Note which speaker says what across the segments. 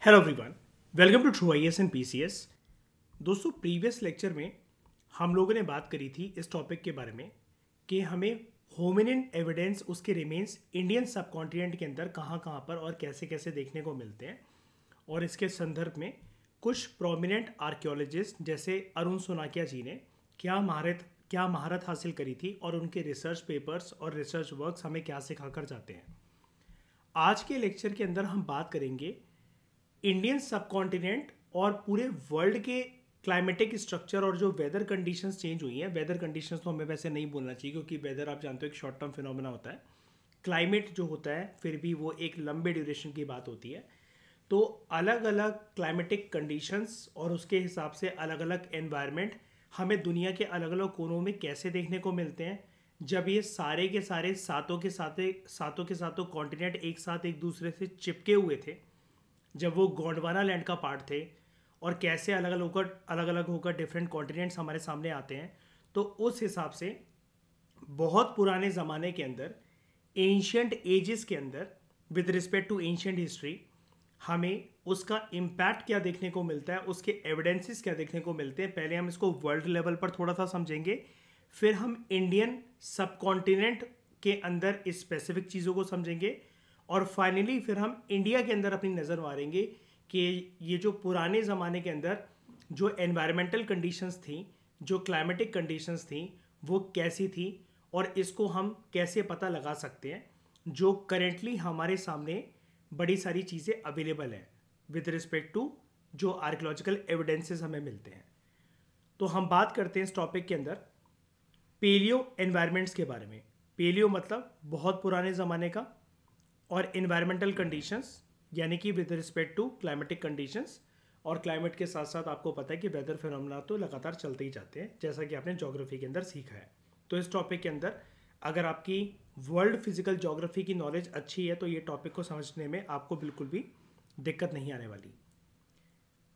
Speaker 1: Hello everyone, welcome to true IAS and PCS. दोस्तों, previous lecture में हम लोगों ने बात करी थी इस टॉपिक के बारे में कि हमें होमिनिन एविडेंस उसके रिमेन्स इंडियन सब कॉन्टिनेंट के अंदर कहाँ कहाँ पर और कैसे कैसे देखने को मिलते हैं, और इसके संदर्भ में कुछ प्रोमिनेंट आर्कियोलॉजिस्ट जैसे अरुण सोनाकिया जी ने क्या महारत हासिल करी थी और उनके रिसर्च पेपर्स और रिसर्च वर्क्स हमें क्या सिखा कर जाते हैं। आज के लेक्चर के अंदर हम बात करेंगे इंडियन सब कॉन्टिनेंट और पूरे वर्ल्ड के क्लाइमेटिक स्ट्रक्चर और जो वेदर कंडीशंस चेंज हुई हैं। वेदर कंडीशंस तो हमें वैसे नहीं बोलना चाहिए क्योंकि वेदर आप जानते हो एक शॉर्ट टर्म फिनोमेना होता है। क्लाइमेट जो होता है फिर भी वो एक लंबे ड्यूरेशन की बात होती है। तो अलग अलग क्लाइमेटिक कंडीशंस और उसके हिसाब से अलग अलग एनवायरनमेंट हमें दुनिया के अलग अलग कोनों में कैसे देखने को मिलते हैं। जब ये सारे के सारे सातों के सातों कॉन्टिनेंट एक साथ एक दूसरे से चिपके हुए थे, जब वो गोंडवाना लैंड का पार्ट थे, और कैसे अलग अलग होकर डिफरेंट कॉन्टिनेंट्स हमारे सामने आते हैं, तो उस हिसाब से बहुत पुराने ज़माने के अंदर एंशियंट एजेस के अंदर with respect to ancient history हमें उसका इम्पैक्ट क्या देखने को मिलता है, उसके एविडेंसेस क्या देखने को मिलते हैं। पहले हम इसको वर्ल्ड लेवल पर थोड़ा सा समझेंगे, फिर हम इंडियन सब कॉन्टिनेंट के अंदर स्पेसिफिक चीज़ों को समझेंगे, और फाइनली फिर हम इंडिया के अंदर अपनी नज़र मारेंगे कि ये जो पुराने ज़माने के अंदर जो एनवायरमेंटल कंडीशंस थी, जो क्लाइमेटिक कंडीशंस थी, वो कैसी थी और इसको हम कैसे पता लगा सकते हैं, जो करेंटली हमारे सामने बड़ी सारी चीज़ें अवेलेबल हैं विद रिस्पेक्ट टू जो आर्कियोलॉजिकल एविडेंसेस हमें मिलते हैं। तो हम बात करते हैं इस टॉपिक के अंदर पेलियो एनवायरनमेंट्स के बारे में। पेलियो मतलब बहुत पुराने ज़माने का, और इन्वायरमेंटल कंडीशंस यानी कि with respect to climatic conditions, और क्लाइमेट के साथ साथ आपको पता है कि वेदर फिनोमेना तो लगातार चलते ही जाते हैं, जैसा कि आपने ज्योग्राफी के अंदर सीखा है। तो इस टॉपिक के अंदर अगर आपकी वर्ल्ड फिजिकल ज्योग्राफी की नॉलेज अच्छी है तो ये टॉपिक को समझने में आपको बिल्कुल भी दिक्कत नहीं आने वाली।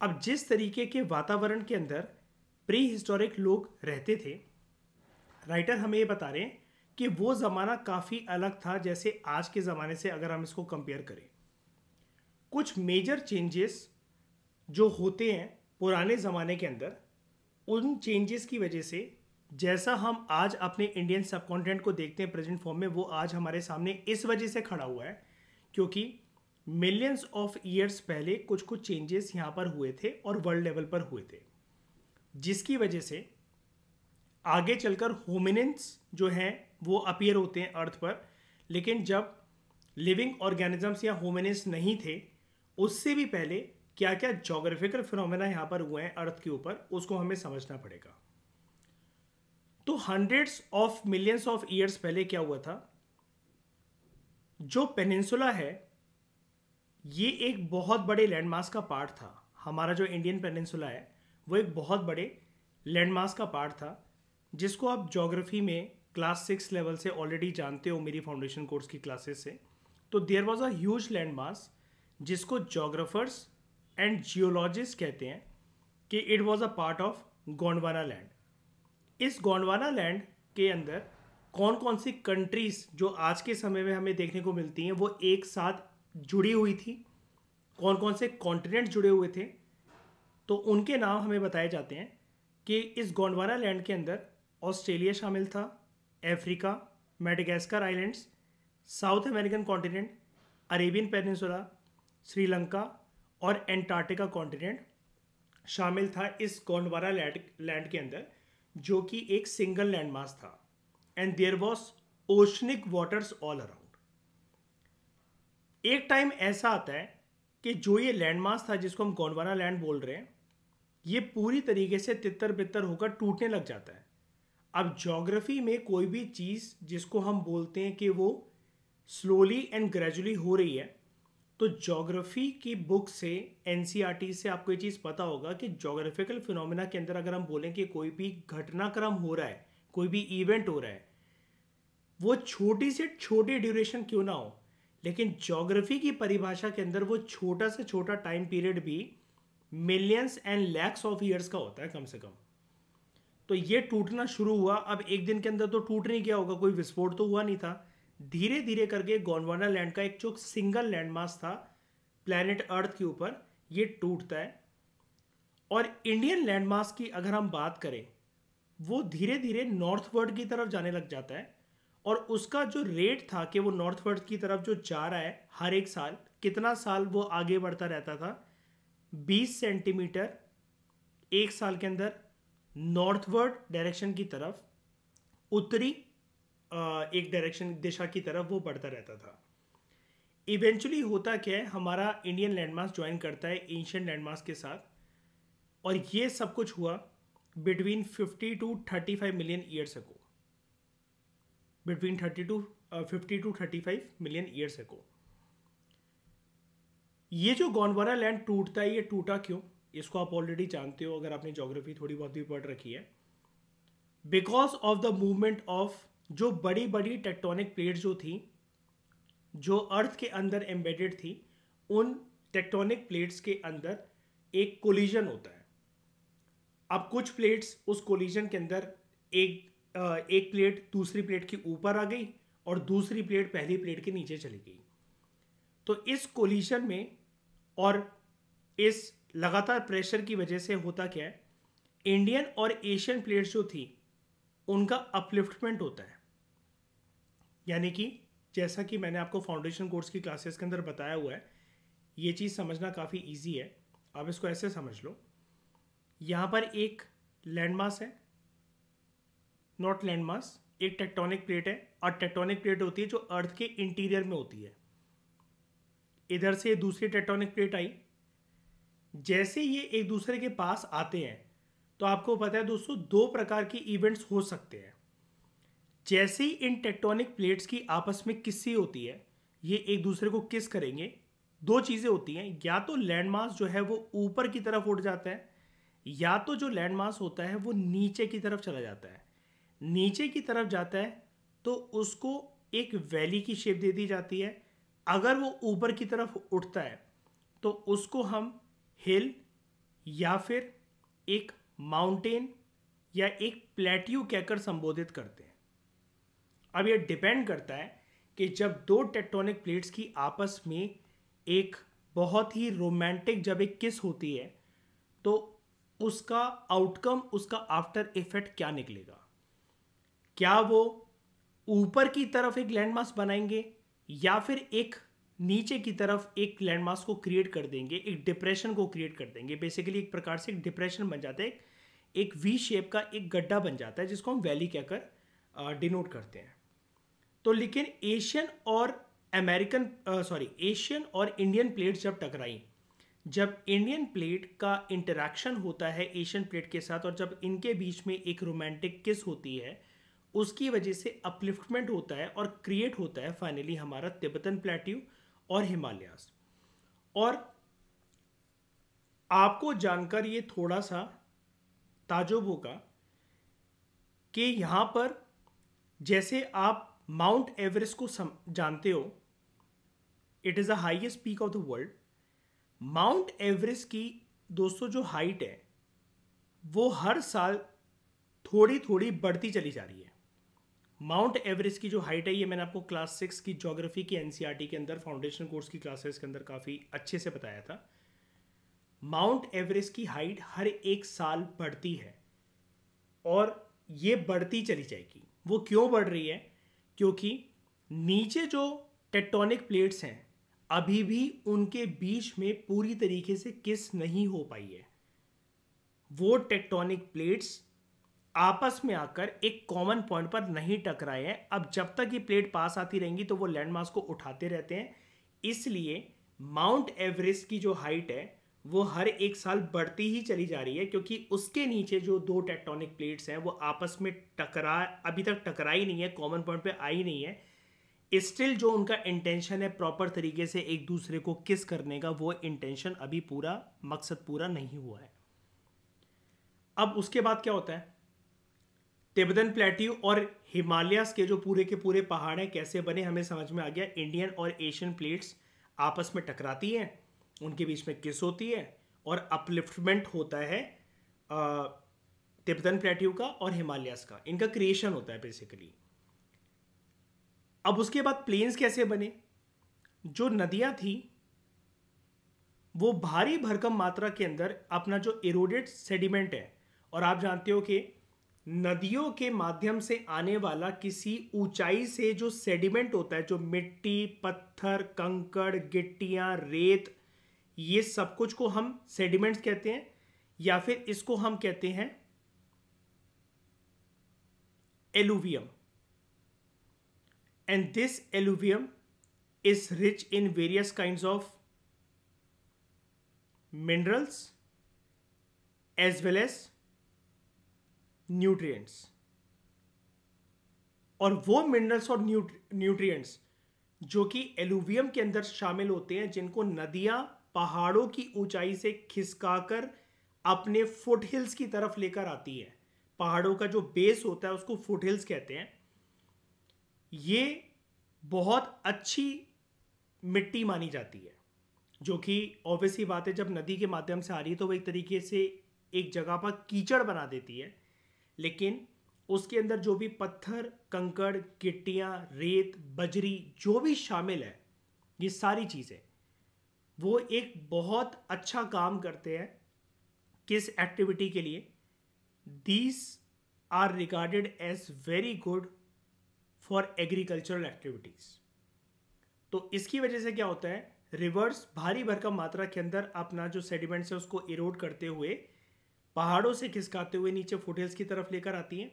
Speaker 1: अब जिस तरीके के वातावरण के अंदर प्री हिस्टोरिक लोग रहते थे, राइटर हमें ये बता रहे हैं कि वो ज़माना काफ़ी अलग था जैसे आज के ज़माने से अगर हम इसको कंपेयर करें। कुछ मेजर चेंजेस जो होते हैं पुराने ज़माने के अंदर, उन चेंजेस की वजह से जैसा हम आज अपने इंडियन सब कॉन्टिनेंट को देखते हैं प्रेजेंट फॉर्म में, वो आज हमारे सामने इस वजह से खड़ा हुआ है क्योंकि मिलियंस ऑफ ईयर्स पहले कुछ कुछ चेंजेस यहाँ पर हुए थे और वर्ल्ड लेवल पर हुए थे, जिसकी वजह से आगे चलकर होमिनिन्स जो हैं वो अपीयर होते हैं अर्थ पर। लेकिन जब लिविंग ऑर्गेनिजम्स या होमिनिन्स नहीं थे, उससे भी पहले क्या क्या ज्योग्राफिकल फिनोमेना यहाँ पर हुए हैं अर्थ के ऊपर, उसको हमें समझना पड़ेगा। तो hundreds of millions of years पहले क्या हुआ था, जो पेनिनसुला है ये एक बहुत बड़े लैंडमास का पार्ट था। हमारा जो इंडियन पेनिनसुला है वो एक बहुत बड़े लैंडमास का पार्ट था, जिसको आप ज्योग्राफी में क्लास 6 लेवल से ऑलरेडी जानते हो मेरी फाउंडेशन कोर्स की क्लासेस से। तो there was a huge land mass जिसको ज्योग्राफर्स एंड जियोलॉजिस्ट कहते हैं कि it was a part of Gondwana land. इस गोंडवाना लैंड के अंदर कौन कौन सी कंट्रीज जो आज के समय में हमें देखने को मिलती हैं वो एक साथ जुड़ी हुई थी, कौन कौन से कॉन्टिनेंट जुड़े हुए थे, तो उनके नाम हमें बताए जाते हैं कि इस गोंडवाना लैंड के अंदर ऑस्ट्रेलिया शामिल था, Africa, Madagascar islands, south American continent, Arabian peninsula, Sri Lanka और एंटार्क्टिका कॉन्टिनेंट शामिल था इस गोंडवाना लैंड के अंदर, जो कि एक सिंगल लैंड मास था। And there was oceanic waters all around. एक टाइम ऐसा आता है कि जो ये लैंड मास था जिसको हम गोंडवाना लैंड बोल रहे हैं, ये पूरी तरीके से तितर बितर होकर टूटने लग जाता है। अब ज्योग्राफी में कोई भी चीज़ जिसको हम बोलते हैं कि वो स्लोली एंड ग्रेजुअली हो रही है, तो ज्योग्राफी की बुक से, एनसीईआरटी से आपको ये चीज़ पता होगा कि ज्योग्राफिकल फिनोमेना के अंदर अगर हम बोलें कि कोई भी घटनाक्रम हो रहा है, कोई भी इवेंट हो रहा है, वो छोटी से छोटी ड्यूरेशन क्यों ना हो, लेकिन ज्योग्राफी की परिभाषा के अंदर वो छोटा से छोटा टाइम पीरियड भी millions and lakhs of years का होता है कम से कम। तो ये टूटना शुरू हुआ। अब एक दिन के अंदर तो टूट नहीं गया होगा, कोई विस्फोट तो हुआ नहीं था। धीरे धीरे करके गोंडवाना लैंड का एक जो सिंगल लैंड मास था प्लैनेट अर्थ के ऊपर, ये टूटता है और इंडियन लैंडमास की अगर हम बात करें वो धीरे धीरे नॉर्थवर्ड की तरफ जाने लग जाता है। और उसका जो रेट था कि वो नॉर्थवर्ड की तरफ जो जा रहा है हर एक साल, कितना साल वो आगे बढ़ता रहता था, 20 सेंटीमीटर एक साल के अंदर नॉर्थवर्ड डायरेक्शन की तरफ, उत्तरी एक डायरेक्शन दिशा की तरफ वो बढ़ता रहता था। इवेंचुअली होता क्या है, हमारा इंडियन लैंडमास ज्वाइन करता है एंशियंट लैंडमास के साथ, और ये सब कुछ हुआ between 50 to 35 million years ago, between 50 to 35 million years ago. ये जो गोंडवाना लैंड टूटता है, ये टूटा क्यों, इसको आप ऑलरेडी जानते हो अगर आपने ज्योग्राफी थोड़ी बहुत भी पढ़ रखी है। Because of the movement of जो बड़ी बड़ी टेक्टोनिक प्लेट जो थी, जो अर्थ के अंदर एम्बेडेड थी, उन टेक्टोनिक प्लेट्स के अंदर एक कोलिजन होता है। अब कुछ प्लेट्स उस कोलिजन के अंदर एक प्लेट दूसरी प्लेट के ऊपर आ गई और दूसरी प्लेट पहली प्लेट के नीचे चली गई। तो इस कोलिजन में और इस लगातार प्रेशर की वजह से होता क्या है, इंडियन और एशियन प्लेट्स जो थी उनका अपलिफ्टमेंट होता है। यानी कि जैसा कि मैंने आपको फाउंडेशन कोर्स की क्लासेस के अंदर बताया हुआ है, ये चीज़ समझना काफ़ी इजी है। आप इसको ऐसे समझ लो, यहाँ पर एक लैंडमास है, नॉट लैंडमास, एक टेक्टोनिक प्लेट है, और टेक्टोनिक प्लेट होती है जो अर्थ के इंटीरियर में होती है। इधर से दूसरी टेक्टोनिक प्लेट आई, जैसे ये एक दूसरे के पास आते हैं तो आपको पता है दोस्तों, दो प्रकार की इवेंट्स हो सकते हैं। जैसे ही इन टेक्टोनिक प्लेट्स की आपस में किसी होती है, ये एक दूसरे को किस करेंगे, दो चीज़ें होती हैं, या तो लैंडमास जो है वो ऊपर की तरफ उठ जाता है, या तो जो लैंडमास होता है वो नीचे की तरफ चला जाता है। नीचे की तरफ जाता है तो उसको एक वैली की शेप दे दी जाती है। अगर वो ऊपर की तरफ उठता है तो उसको हम हिल या फिर एक माउंटेन या एक प्लेट्यू कहकर संबोधित करते हैं। अब यह डिपेंड करता है कि जब दो टेक्टोनिक प्लेट्स की आपस में एक बहुत ही रोमांटिक जब एक किस होती है तो उसका आउटकम, उसका आफ्टर इफेक्ट क्या निकलेगा। क्या वो ऊपर की तरफ एक लैंडमास बनाएंगे या फिर एक नीचे की तरफ एक लैंडमास को क्रिएट कर देंगे, एक डिप्रेशन को क्रिएट कर देंगे। बेसिकली एक प्रकार से एक डिप्रेशन बन जाता है, एक वी शेप का एक गड्ढा बन जाता है जिसको हम वैली कहकर डिनोट करते हैं। तो लेकिन एशियन और इंडियन प्लेट्स जब टकराई, जब इंडियन प्लेट का इंटरैक्शन होता है एशियन प्लेट के साथ और जब इनके बीच में एक रोमांटिक किस होती है, उसकी वजह से अपलिफ्टमेंट होता है और क्रिएट होता है फाइनली हमारा तिब्बतन प्लेट्यू और हिमालयास। और आपको जानकर ये थोड़ा सा ताजुब होगा कि यहाँ पर जैसे आप माउंट एवरेस्ट को जानते हो, it is the highest peak of the world. Mount Everest की दोस्तों जो हाइट है वो हर साल थोड़ी थोड़ी बढ़ती चली जा रही है। माउंट एवरेस्ट की जो हाइट है, ये मैंने आपको क्लास 6 की ज्योग्राफी की एनसीईआरटी के अंदर फाउंडेशन कोर्स की क्लासेस के अंदर काफ़ी अच्छे से बताया था। माउंट एवरेस्ट की हाइट हर एक साल बढ़ती है और ये बढ़ती चली जाएगी। वो क्यों बढ़ रही है? क्योंकि नीचे जो टेक्टोनिक प्लेट्स हैं अभी भी उनके बीच में पूरी तरीके से किस नहीं हो पाई है। वो टेक्टोनिक प्लेट्स आपस में आकर एक कॉमन पॉइंट पर नहीं टकराए हैं। अब जब तक ये प्लेट पास आती रहेंगी तो वो लैंडमास को उठाते रहते हैं। इसलिए माउंट एवरेस्ट की जो हाइट है वो हर एक साल बढ़ती ही चली जा रही है, क्योंकि उसके नीचे जो दो टेक्टोनिक प्लेट्स हैं वो आपस में अभी तक टकराई नहीं है, कॉमन पॉइंट पे आई नहीं है। स्टिल जो उनका इंटेंशन है प्रॉपर तरीके से एक दूसरे को किस करने का, वो इंटेंशन अभी पूरा, मकसद पूरा नहीं हुआ है। अब उसके बाद क्या होता है, तिब्बतन प्लेट्यू और हिमालयास के जो पूरे के पूरे पहाड़ हैं कैसे बने हमें समझ में आ गया। इंडियन और एशियन प्लेट्स आपस में टकराती हैं, उनके बीच में किस होती है और अपलिफ्टमेंट होता है तिब्बतन प्लेट्यू का और हिमालयास का, इनका क्रिएशन होता है बेसिकली। अब उसके बाद प्लेन्स कैसे बने? जो नदियां थी वो भारी भरकम मात्रा के अंदर अपना जो इरोडेड सेडिमेंट है, और आप जानते हो कि नदियों के माध्यम से आने वाला किसी ऊंचाई से जो सेडिमेंट होता है, जो मिट्टी, पत्थर, कंकड़, गिट्टियां, रेत, ये सब कुछ को हम सेडिमेंट्स कहते हैं, या फिर इसको हम कहते हैं alluvium. And this alluvium is rich in various kinds of minerals as well as nutrients. और वो मिनरल्स और न्यूट्रिएंट्स जो कि एलुवियम के अंदर शामिल होते हैं, जिनको नदियां पहाड़ों की ऊंचाई से खिसकाकर अपने फुट हिल्स की तरफ लेकर आती है. पहाड़ों का जो बेस होता है उसको फुट हिल्स कहते हैं. ये बहुत अच्छी मिट्टी मानी जाती है, जो कि ऑब्वियसली बात है, जब नदी के माध्यम से आ रही है तो वो एक तरीके से एक जगह पर कीचड़ बना देती है, लेकिन उसके अंदर जो भी पत्थर, कंकड़, गिट्टियाँ, रेत, बजरी जो भी शामिल है, ये सारी चीज़ें वो एक बहुत अच्छा काम करते हैं. किस एक्टिविटी के लिए? These are regarded as very good for agricultural activities. तो इसकी वजह से क्या होता है, रिवर्स भारी भरकम मात्रा के अंदर अपना जो सेडिमेंट्स है उसको इरोड करते हुए, पहाड़ों से खिसकाते हुए नीचे फुटहिल्स की तरफ लेकर आती हैं.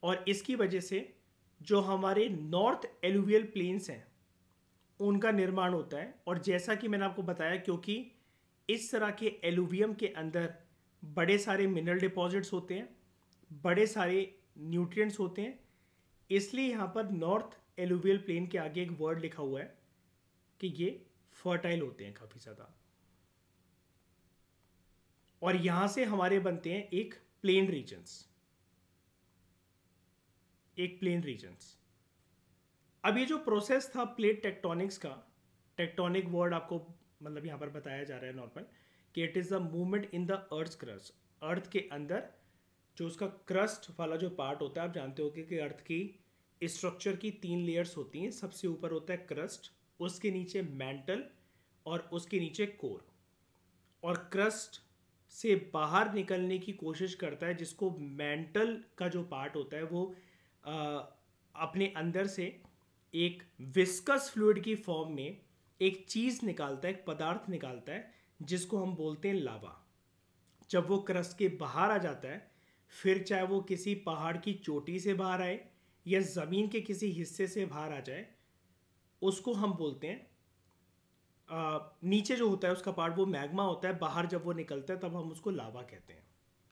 Speaker 1: और इसकी वजह से जो हमारे नॉर्थ एलुवियल प्लेन्स हैं उनका निर्माण होता है. और जैसा कि मैंने आपको बताया, क्योंकि इस तरह के एलुवियम के अंदर बड़े सारे मिनरल डिपॉजिट्स होते हैं, बड़े सारे न्यूट्रिएंट्स होते हैं, इसलिए यहाँ पर नॉर्थ एलुवियल प्लेन के आगे एक वर्ड लिखा हुआ है कि ये फर्टाइल होते हैं काफ़ी ज़्यादा. और यहां से हमारे बनते हैं एक प्लेन रीजन्स. अब ये जो प्रोसेस था प्लेट टेक्टोनिक्स का, टेक्टोनिक वर्ड आपको मतलब यहां पर बताया जा रहा है नॉर्मल, कि it is the movement in the earth crust. Earth के अंदर जो उसका क्रस्ट वाला जो पार्ट होता है, आप जानते हो कि अर्थ की स्ट्रक्चर की 3 लेयर्स होती हैं. सबसे ऊपर होता है क्रस्ट, उसके नीचे मैंटल और उसके नीचे कोर. और क्रस्ट से बाहर निकलने की कोशिश करता है, जिसको मैंटल का जो पार्ट होता है वो अपने अंदर से एक विस्कस फ्लूइड की फॉर्म में एक चीज़ निकालता है, एक पदार्थ निकालता है, जिसको हम बोलते हैं लावा. जब वो क्रस्ट के बाहर आ जाता है, फिर चाहे वो किसी पहाड़ की चोटी से बाहर आए या ज़मीन के किसी हिस्से से बाहर आ जाए, उसको हम बोलते हैं नीचे जो होता है उसका पार्ट वो मैग्मा होता है. बाहर जब वो निकलता है तब हम उसको लावा कहते हैं.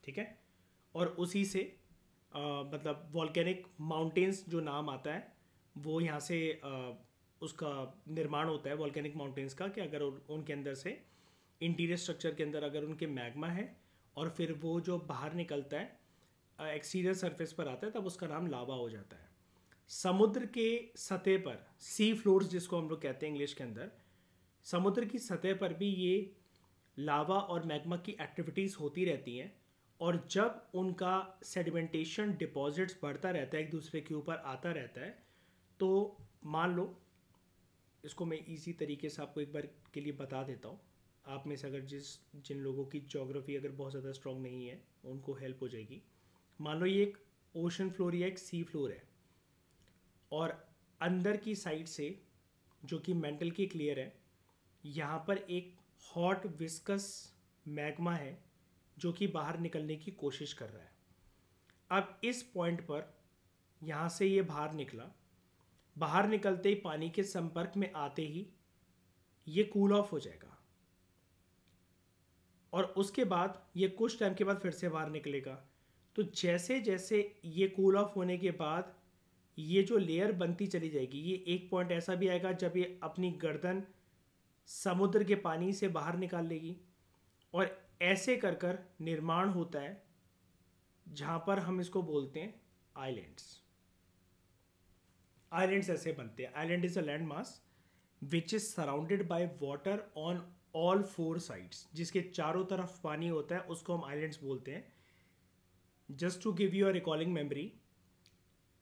Speaker 1: ठीक है. और उसी से मतलब वॉल्केनिक माउंटेन्स जो नाम आता है वो यहाँ से उसका निर्माण होता है वॉल्केनिक माउंटेन्स का, कि अगर उनके अंदर से इंटीरियर स्ट्रक्चर के अंदर अगर उनके मैग्मा है और फिर वो जो बाहर निकलता है एक्सटीरियर सरफेस पर आता है, तब उसका नाम लावा हो जाता है. समुद्र के सतह पर, सी फ्लोर्स जिसको हम लोग कहते हैं इंग्लिश के अंदर, समुद्र की सतह पर भी ये लावा और मैग्मा की एक्टिविटीज़ होती रहती हैं. और जब उनका सेडिमेंटेशन डिपॉजिट्स बढ़ता रहता है, एक दूसरे के ऊपर आता रहता है, तो मान लो, इसको मैं इजी तरीके से आपको एक बार के लिए बता देता हूँ. आप में से अगर जिन लोगों की ज्योग्राफी अगर बहुत ज़्यादा स्ट्रॉन्ग नहीं है उनको हेल्प हो जाएगी. मान लो ये एक ओशन फ्लोर या एक सी फ्लोर है, और अंदर की साइड से जो कि मेंटल की क्लियर है, यहाँ पर एक हॉट विस्कस मैग्मा है जो कि बाहर निकलने की कोशिश कर रहा है. अब इस पॉइंट पर यहाँ से ये बाहर निकला, बाहर निकलते ही पानी के संपर्क में आते ही ये कूल ऑफ हो जाएगा, और उसके बाद ये कुछ टाइम के बाद फिर से बाहर निकलेगा. तो जैसे जैसे ये कूल ऑफ होने के बाद ये जो लेयर बनती चली जाएगी, ये एक पॉइंट ऐसा भी आएगा जब ये अपनी गर्दन समुद्र के पानी से बाहर निकाल लेगी, और ऐसे कर कर निर्माण होता है जहाँ पर हम इसको बोलते हैं आइलैंड्स. आइलैंड्स ऐसे बनते हैं. Island is a land mass which is surrounded by water on all 4 sides. जिसके चारों तरफ पानी होता है उसको हम आइलैंड्स बोलते हैं. Just to give you a recalling memory,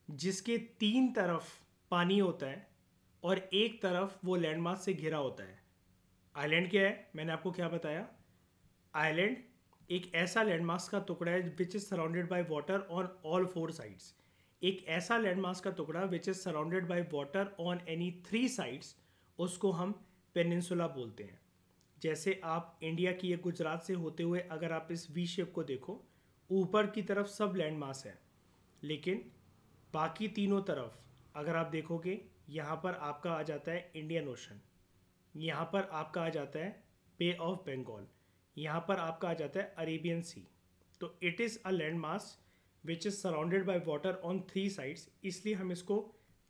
Speaker 1: जिसके 3 तरफ पानी होता है और एक तरफ वो लैंड मास से घिरा होता है. आइलैंड क्या है, मैंने आपको क्या बताया, आइलैंड एक ऐसा लैंडमास का टुकड़ा है which is surrounded by water on all four sides. एक ऐसा लैंडमास का टुकड़ा which is surrounded by water on any three sides, उसको हम पेनिनसुला बोलते हैं। जैसे आप इंडिया की ये गुजरात से होते हुए अगर आप इस वी शेप को देखो, ऊपर की तरफ सब लैंड मास है, लेकिन बाकी तीनों तरफ अगर आप देखोगे, यहाँ पर आपका आ जाता है इंडियन ओशन, यहाँ पर आपका आ जाता है बे ऑफ बंगाल, यहाँ पर आपका आ जाता है अरेबियन सी। तो it is a land mass which is surrounded by water on three sides, इसलिए हम इसको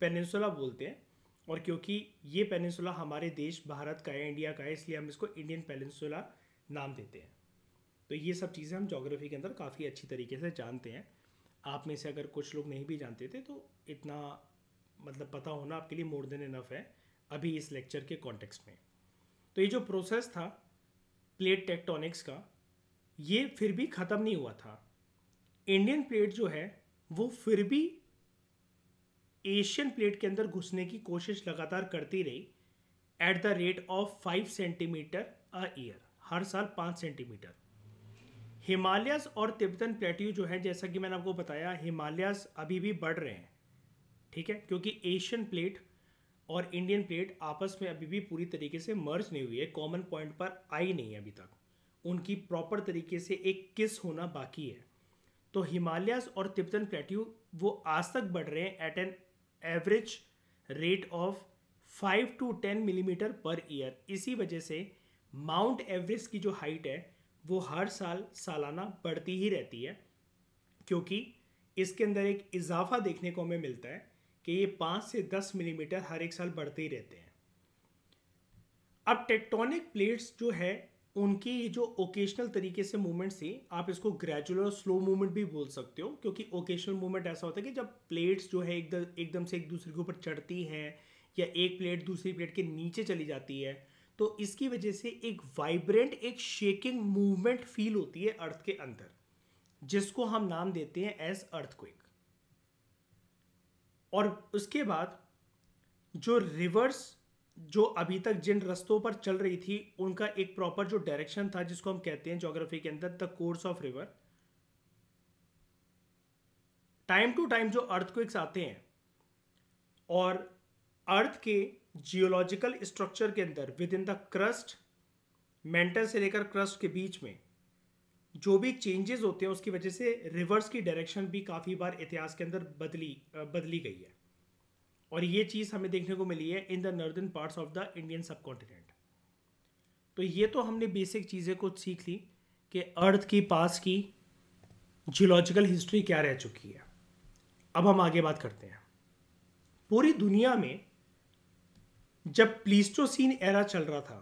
Speaker 1: पेनिनसुला बोलते हैं। और क्योंकि ये पेनिनसुला हमारे देश भारत का है, इंडिया का है, इसलिए हम इसको इंडियन पेनिनसुला नाम देते हैं। तो ये सब चीज़ें हम ज्योग्राफी के अंदर काफ़ी अच्छी तरीके से जानते हैं। आप में से अगर कुछ लोग नहीं भी जानते थे तो इतना मतलब पता होना आपके लिए मोर देन इनफ है अभी इस लेक्चर के कॉन्टेक्स्ट में। तो ये जो प्रोसेस था प्लेट टेक्टोनिक्स का, ये फिर भी ख़त्म नहीं हुआ था। इंडियन प्लेट जो है वो फिर भी एशियन प्लेट के अंदर घुसने की कोशिश लगातार करती रही at the rate of 5 centimetre a year, हर साल 5 सेंटीमीटर। हिमालयस और तिब्बतन प्लेट्यू जो है, जैसा कि मैंने आपको बताया, हिमालयस अभी भी बढ़ रहे हैं, ठीक है, क्योंकि एशियन प्लेट और इंडियन प्लेट आपस में अभी भी पूरी तरीके से मर्ज नहीं हुई है, कॉमन पॉइंट पर आई नहीं है अभी तक, उनकी प्रॉपर तरीके से एक किस होना बाकी है। तो हिमालयस और तिब्बतन प्लेट्यू वो आज तक बढ़ रहे हैं at an average rate of 5 to 10 millimetre per year. इसी वजह से माउंट एवरेस्ट की जो हाइट है वो हर साल सालाना बढ़ती ही रहती है, क्योंकि इसके अंदर एक इजाफा देखने को हमें मिलता है कि ये 5 से 10 मिलीमीटर हर एक साल बढ़ते ही रहते हैं। अब टेक्टोनिक प्लेट्स जो है उनकी जो ओकेशनल तरीके से मूवमेंट थी, आप इसको ग्रेजुअल और स्लो मूवमेंट भी बोल सकते हो, क्योंकि ओकेशनल मूवमेंट ऐसा होता है कि जब प्लेट्स जो है एकदम से एक दूसरे के ऊपर चढ़ती हैं या एक प्लेट दूसरी प्लेट के नीचे चली जाती है, तो इसकी वजह से एक वाइब्रेंट, एक शेकिंग मूवमेंट फील होती है अर्थ के अंदर, जिसको हम नाम देते हैं एज अर्थक्वेक। और उसके बाद जो रिवर्स जो अभी तक जिन रास्तों पर चल रही थी उनका एक प्रॉपर जो डायरेक्शन था, जिसको हम कहते हैं ज्योग्राफी के अंदर the course of river, time to time जो अर्थक्वेक्स आते हैं और अर्थ के जियोलॉजिकल स्ट्रक्चर के अंदर within the crust, mantle से लेकर क्रस्ट के बीच में जो भी चेंजेस होते हैं, उसकी वजह से रिवर्स की डायरेक्शन भी काफ़ी बार इतिहास के अंदर बदली गई है। और ये चीज़ हमें देखने को मिली है in the northern parts of the Indian सब कॉन्टिनेंट। तो ये तो हमने बेसिक चीज़ें कुछ सीख ली कि अर्थ की पास की जियोलॉजिकल हिस्ट्री क्या रह चुकी है। अब हम आगे बात करते हैं। पूरी दुनिया में जब प्लीस्टोसीन एरा चल रहा था,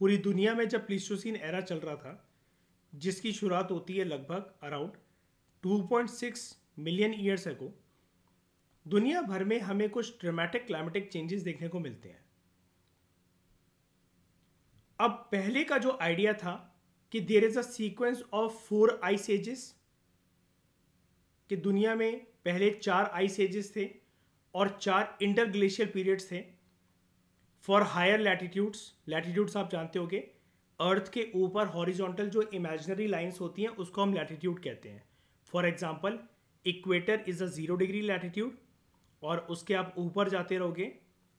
Speaker 1: पूरी दुनिया में जब प्लीस्टोसीन एरा चल रहा था, जिसकी शुरुआत होती है लगभग अराउंड 2.6 मिलियन ईयर्स अगो, दुनिया भर में हमें कुछ ड्रामेटिक क्लाइमेटिक चेंजेस देखने को मिलते हैं। अब पहले का जो आइडिया था कि there is a sequence of 4 ice ages, कि दुनिया में पहले 4 आइस एजेस थे और 4 इंटरग्लेशियल पीरियड्स थे फॉर हायर लैटिट्यूड्स आप जानते होंगे, अर्थ के ऊपर हॉरिजॉन्टल जो इमेजिनरी लाइंस होती हैं उसको हम लैटिट्यूड कहते हैं। For example equator is a 0 degree latitude, और उसके आप ऊपर जाते रहोगे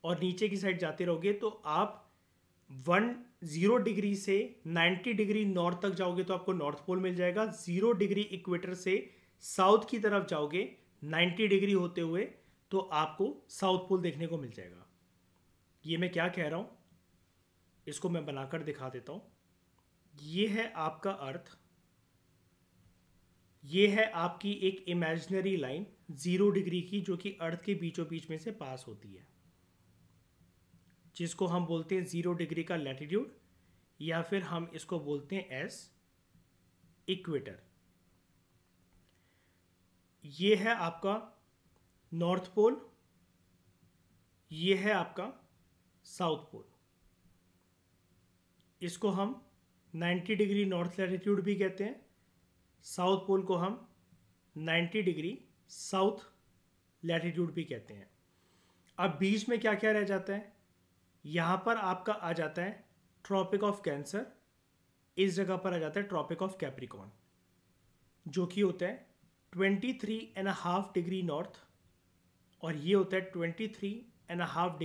Speaker 1: और नीचे की साइड जाते रहोगे तो आप 10 डिग्री से 90 डिग्री नॉर्थ तक जाओगे तो आपको नॉर्थ पोल मिल जाएगा। 0 डिग्री इक्वेटर से साउथ की तरफ जाओगे 90 डिग्री होते हुए तो आपको साउथ पोल देखने को मिल जाएगा। ये मैं क्या कह रहा हूँ, इसको मैं बनाकर दिखा देता हूँ। ये है आपका अर्थ, ये है आपकी एक इमेजिनरी लाइन 0 डिग्री की, जो कि अर्थ के बीचों बीच में से पास होती है, जिसको हम बोलते हैं 0 डिग्री का लैटिट्यूड, या फिर हम इसको बोलते हैं एस इक्वेटर। ये है आपका नॉर्थ पोल, ये है आपका साउथ पोल। इसको हम 90 डिग्री नॉर्थ लैटिट्यूड भी कहते हैं, साउथ पोल को हम 90 डिग्री साउथ लैटिट्यूड भी कहते हैं। अब बीच में क्या क्या रह जाता है, यहाँ पर आपका आ जाता है ट्रॉपिक ऑफ कैंसर, इस जगह पर आ जाता है ट्रॉपिक ऑफ कैप्रिकॉर्न, जो कि होता है 23.5 डिग्री नॉर्थ, और ये होता है 23.5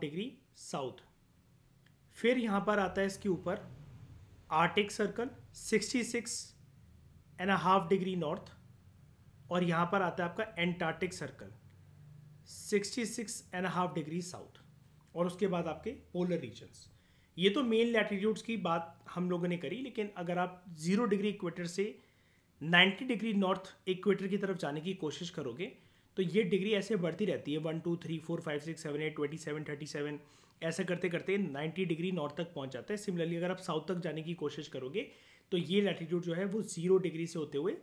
Speaker 1: डिग्री साउथ। फिर यहाँ पर आता है इसके ऊपर आर्टिक सर्कल 66.5 डिग्री नॉर्थ, और यहाँ पर आता है आपका एंटार्क्टिक सर्कल 66.5 डिग्री साउथ, और उसके बाद आपके पोलर रीजन्स। ये तो मेन लैटिट्यूड्स की बात हम लोगों ने करी, लेकिन अगर आप 0 डिग्री इक्वेटर से 90 डिग्री नॉर्थ इक्वेटर की तरफ जाने की कोशिश करोगे तो ये डिग्री ऐसे बढ़ती रहती है, 1 2 3 4 5 6 7 8 27 37, ऐसा करते करते 90 डिग्री नॉर्थ तक पहुंच जाता है। सिमिलरली अगर आप साउथ तक जाने की कोशिश करोगे तो ये लैटिट्यूड जो है वो 0 डिग्री से होते हुए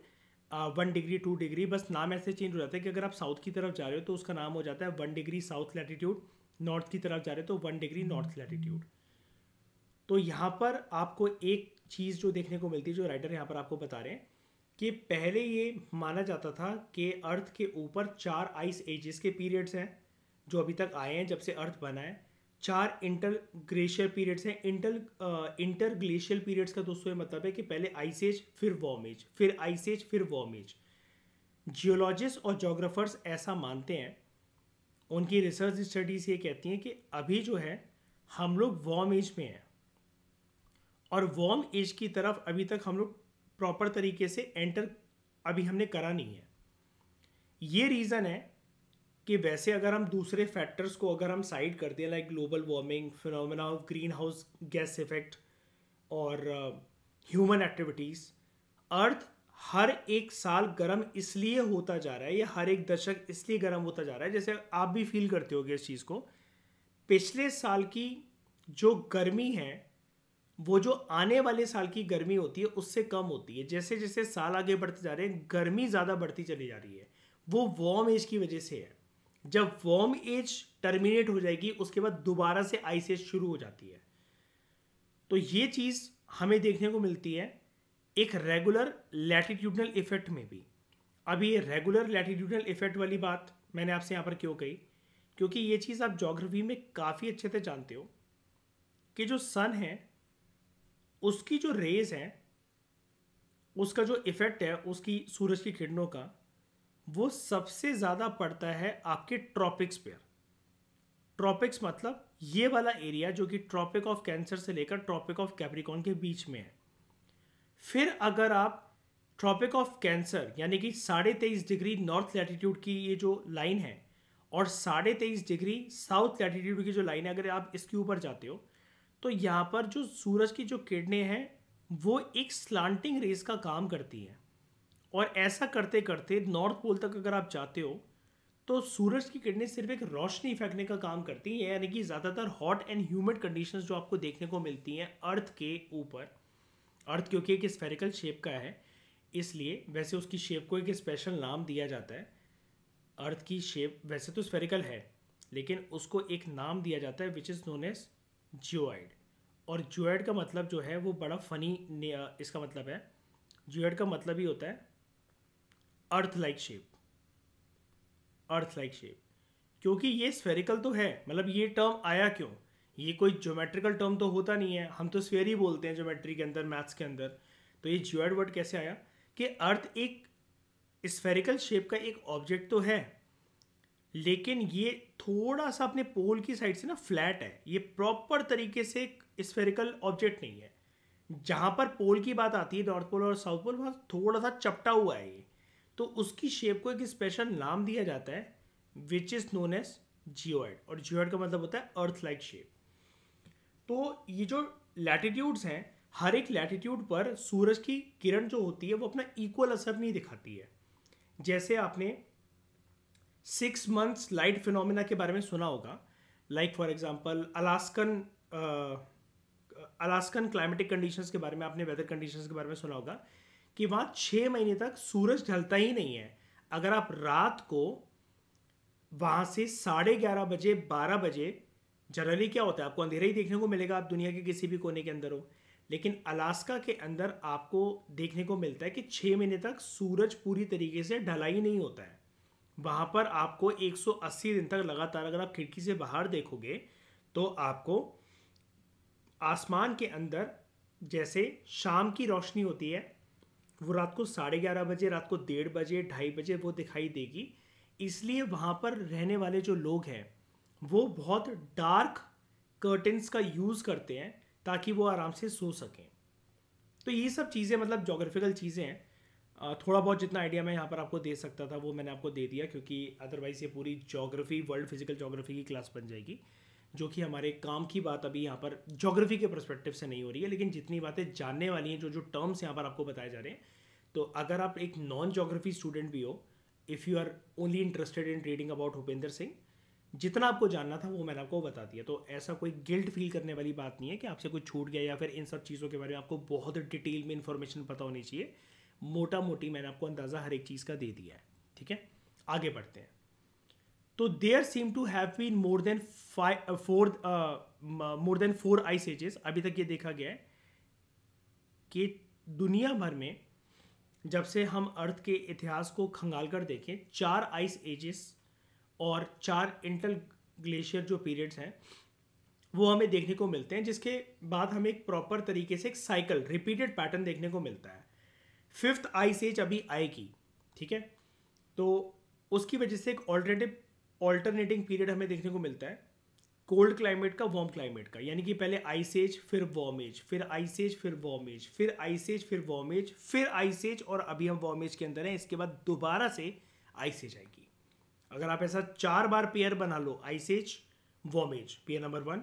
Speaker 1: 1 डिग्री 2 डिग्री, बस नाम ऐसे चेंज हो जाता है कि अगर आप साउथ की तरफ जा रहे हो तो उसका नाम हो जाता है 1 डिग्री साउथ लैटिट्यूड, नॉर्थ की तरफ जा रहे हो तो 1 डिग्री नॉर्थ लैटिट्यूड। तो यहाँ पर आपको एक चीज़ जो देखने को मिलती है, जो राइटर यहाँ पर आपको बता रहे हैं कि पहले ये माना जाता था कि अर्थ के ऊपर 4 आइस एजेस के पीरियड्स हैं जो अभी तक आए हैं जब से अर्थ बना है। 4 इंटर ग्लेशियर पीरियड्स हैं। इंटर ग्लेशियल पीरियड्स का दोस्तों ये मतलब है कि पहले आइस एज, फिर वार्म एज, फिर आइस एज, फिर वार्म एज। जियोलॉजिस्ट और जोग्राफर्स ऐसा मानते हैं, उनकी रिसर्च स्टडीज ये कहती हैं कि अभी जो है हम लोग वार्म एज में हैं, और वार्म एज की तरफ अभी तक हम लोग प्रॉपर तरीके से एंटर अभी हमने करा नहीं है। ये रीज़न है कि वैसे अगर हम दूसरे फैक्टर्स को अगर हम साइड कर दें, like global warming, phenomena of green house gas effect और ह्यूमन एक्टिविटीज़, अर्थ हर एक साल गर्म इसलिए होता जा रहा है, या हर एक दशक इसलिए गर्म होता जा रहा है, जैसे आप भी फील करते होगे इस चीज़ को। पिछले साल की जो गर्मी है वो जो आने वाले साल की गर्मी होती है उससे कम होती है। जैसे जैसे साल आगे बढ़ते जा रहे हैं गर्मी ज़्यादा बढ़ती चली जा रही है, वो वार्म एज की वजह से है। जब वार्म एज टर्मिनेट हो जाएगी उसके बाद दोबारा से आइस एज शुरू हो जाती है। तो ये चीज़ हमें देखने को मिलती है एक रेगुलर लैटिट्यूडनल इफेक्ट में भी। अभी ये रेगुलर लैटिट्यूडनल इफेक्ट वाली बात मैंने आपसे यहाँ पर क्यों कही, क्योंकि ये चीज़ आप ज्योग्राफी में काफ़ी अच्छे से जानते हो कि जो सन है उसकी जो रेज है, उसका जो इफेक्ट है उसकी सूरज की किरणों का, वो सबसे ज़्यादा पड़ता है आपके ट्रॉपिक्स पर। ट्रॉपिक्स मतलब ये वाला एरिया जो कि ट्रॉपिक ऑफ कैंसर से लेकर ट्रॉपिक ऑफ कैप्रिकॉर्न के बीच में है। फिर अगर आप ट्रॉपिक ऑफ कैंसर यानी कि 23.5 डिग्री नॉर्थ लैटिट्यूड की ये जो लाइन है और 23.5 डिग्री साउथ लैटिट्यूड की जो लाइन है, अगर आप इसके ऊपर जाते हो तो यहाँ पर जो सूरज की जो किरणें हैं वो एक स्लांटिंग रेस का काम करती हैं, और ऐसा करते करते नॉर्थ पोल तक अगर आप जाते हो तो सूरज की किरणें सिर्फ एक रोशनी फेंकने का काम करती हैं। यानी कि ज़्यादातर हॉट एंड ह्यूमिड कंडीशंस जो आपको देखने को मिलती हैं अर्थ के ऊपर, अर्थ क्योंकि एक स्फेरिकल शेप का है इसलिए वैसे उसकी शेप को एक स्पेशल नाम दिया जाता है। अर्थ की शेप वैसे तो स्फेरिकल है लेकिन उसको एक नाम दिया जाता है which is known as geoid. और जियोइड का मतलब जो है वो बड़ा फनी इसका मतलब है, जियोइड का मतलब ही होता है earth like shape. Earth like shape क्योंकि ये स्फेरिकल तो है, मतलब ये टर्म आया क्यों, ये कोई ज्योमेट्रिकल टर्म तो होता नहीं है, हम तो स्फेयर ही बोलते हैं ज्योमेट्री के अंदर, मैथ्स के अंदर। तो ये जियोइड वर्ड कैसे आया कि अर्थ एक स्फेरिकल शेप का एक ऑब्जेक्ट तो है लेकिन ये थोड़ा सा अपने पोल की साइड से ना फ्लैट है, ये प्रॉपर तरीके से एक स्फेरिकल ऑब्जेक्ट नहीं है। जहाँ पर पोल की बात आती है नॉर्थ पोल और साउथ पोल, वहाँ थोड़ा सा चपटा हुआ है ये, तो उसकी शेप को एक स्पेशल नाम दिया जाता है which is known as geoid. और जियोइड का मतलब होता है अर्थ लाइक शेप। तो ये जो लैटिट्यूड्स हैं, हर एक लैटिट्यूड पर सूरज की किरण जो होती है वो अपना इक्वल असर नहीं दिखाती है। जैसे आपने 6 months लाइट फिनोमिना के बारे में सुना होगा, like for example Alaskan climatic conditions के बारे में, आपने वेदर कंडीशंस के बारे में सुना होगा कि वहाँ 6 महीने तक सूरज ढलता ही नहीं है। अगर आप रात को वहाँ से 11:30 बजे 12 बजे, जनरली क्या होता है आपको अंधेरा ही देखने को मिलेगा, आप दुनिया के किसी भी कोने के अंदर हो, लेकिन अलास्का के अंदर आपको देखने को मिलता है कि 6 महीने तक सूरज पूरी तरीके से ढला ही नहीं होता है। वहाँ पर आपको 180 दिन तक लगातार अगर आप खिड़की से बाहर देखोगे तो आपको आसमान के अंदर जैसे शाम की रोशनी होती है वो रात को 11:30 बजे, रात को 1:30 बजे, 2:30 बजे वो दिखाई देगी। इसलिए वहाँ पर रहने वाले जो लोग हैं वो बहुत डार्क कर्टन्स का यूज़ करते हैं ताकि वो आराम से सो सकें। तो ये सब चीज़ें मतलब जोग्राफिकल चीज़ें हैं। थोड़ा बहुत जितना आइडिया मैं यहाँ पर आपको दे सकता था वो मैंने आपको दे दिया, क्योंकि अदरवाइज़ ये पूरी जोग्राफी, वर्ल्ड फिजिकल जोग्राफी की क्लास बन जाएगी, जो कि हमारे काम की बात अभी यहाँ पर जोग्राफी के परस्पेक्टिव से नहीं हो रही है। लेकिन जितनी बातें जानने वाली हैं, जो जो टर्म्स यहाँ पर आपको बताए जा रहे हैं, तो अगर आप एक नॉन जोग्राफी स्टूडेंट भी हो, if you are only interested in reading about Bhupendra Singh, जितना आपको जानना था वो मैंने आपको बता दिया। तो ऐसा कोई गिल्ट फील करने वाली बात नहीं है कि आपसे कुछ छूट गया या फिर इन सब चीज़ों के बारे में आपको बहुत डिटेल में इंफॉर्मेशन पता होनी चाहिए। मोटा मोटी मैंने आपको अंदाज़ा हर एक चीज़ का दे दिया है। ठीक है, आगे बढ़ते हैं। तो there seem to have been more than 4 ice ages. अभी तक ये देखा गया है कि दुनिया भर में जब से हम अर्थ के इतिहास को खंगाल कर देखें, 4 आइस एजेस और 4 इंटर ग्लेशियर जो पीरियड्स हैं वो हमें देखने को मिलते हैं, जिसके बाद हमें एक प्रॉपर तरीके से एक साइकिल, रिपीटेड पैटर्न देखने को मिलता है। 5th आइस एज अभी आएगी। ठीक है, तो उसकी वजह से एक ऑल्टरनेटिंग पीरियड हमें देखने को मिलता है, कोल्ड क्लाइमेट का, वार्म क्लाइमेट का। यानी कि पहले आइस एज, फिर वार्म एज, फिर आइस एज, फिर वार्म एज, फिर आइस एज, फिर वार्म एज, फिर आइस एज, और अभी हम वार्म एज के अंदर हैं। इसके बाद दोबारा से आइस एज आएगी। अगर आप ऐसा 4 बार पेयर बना लो, ice age, warm age, pair number 1,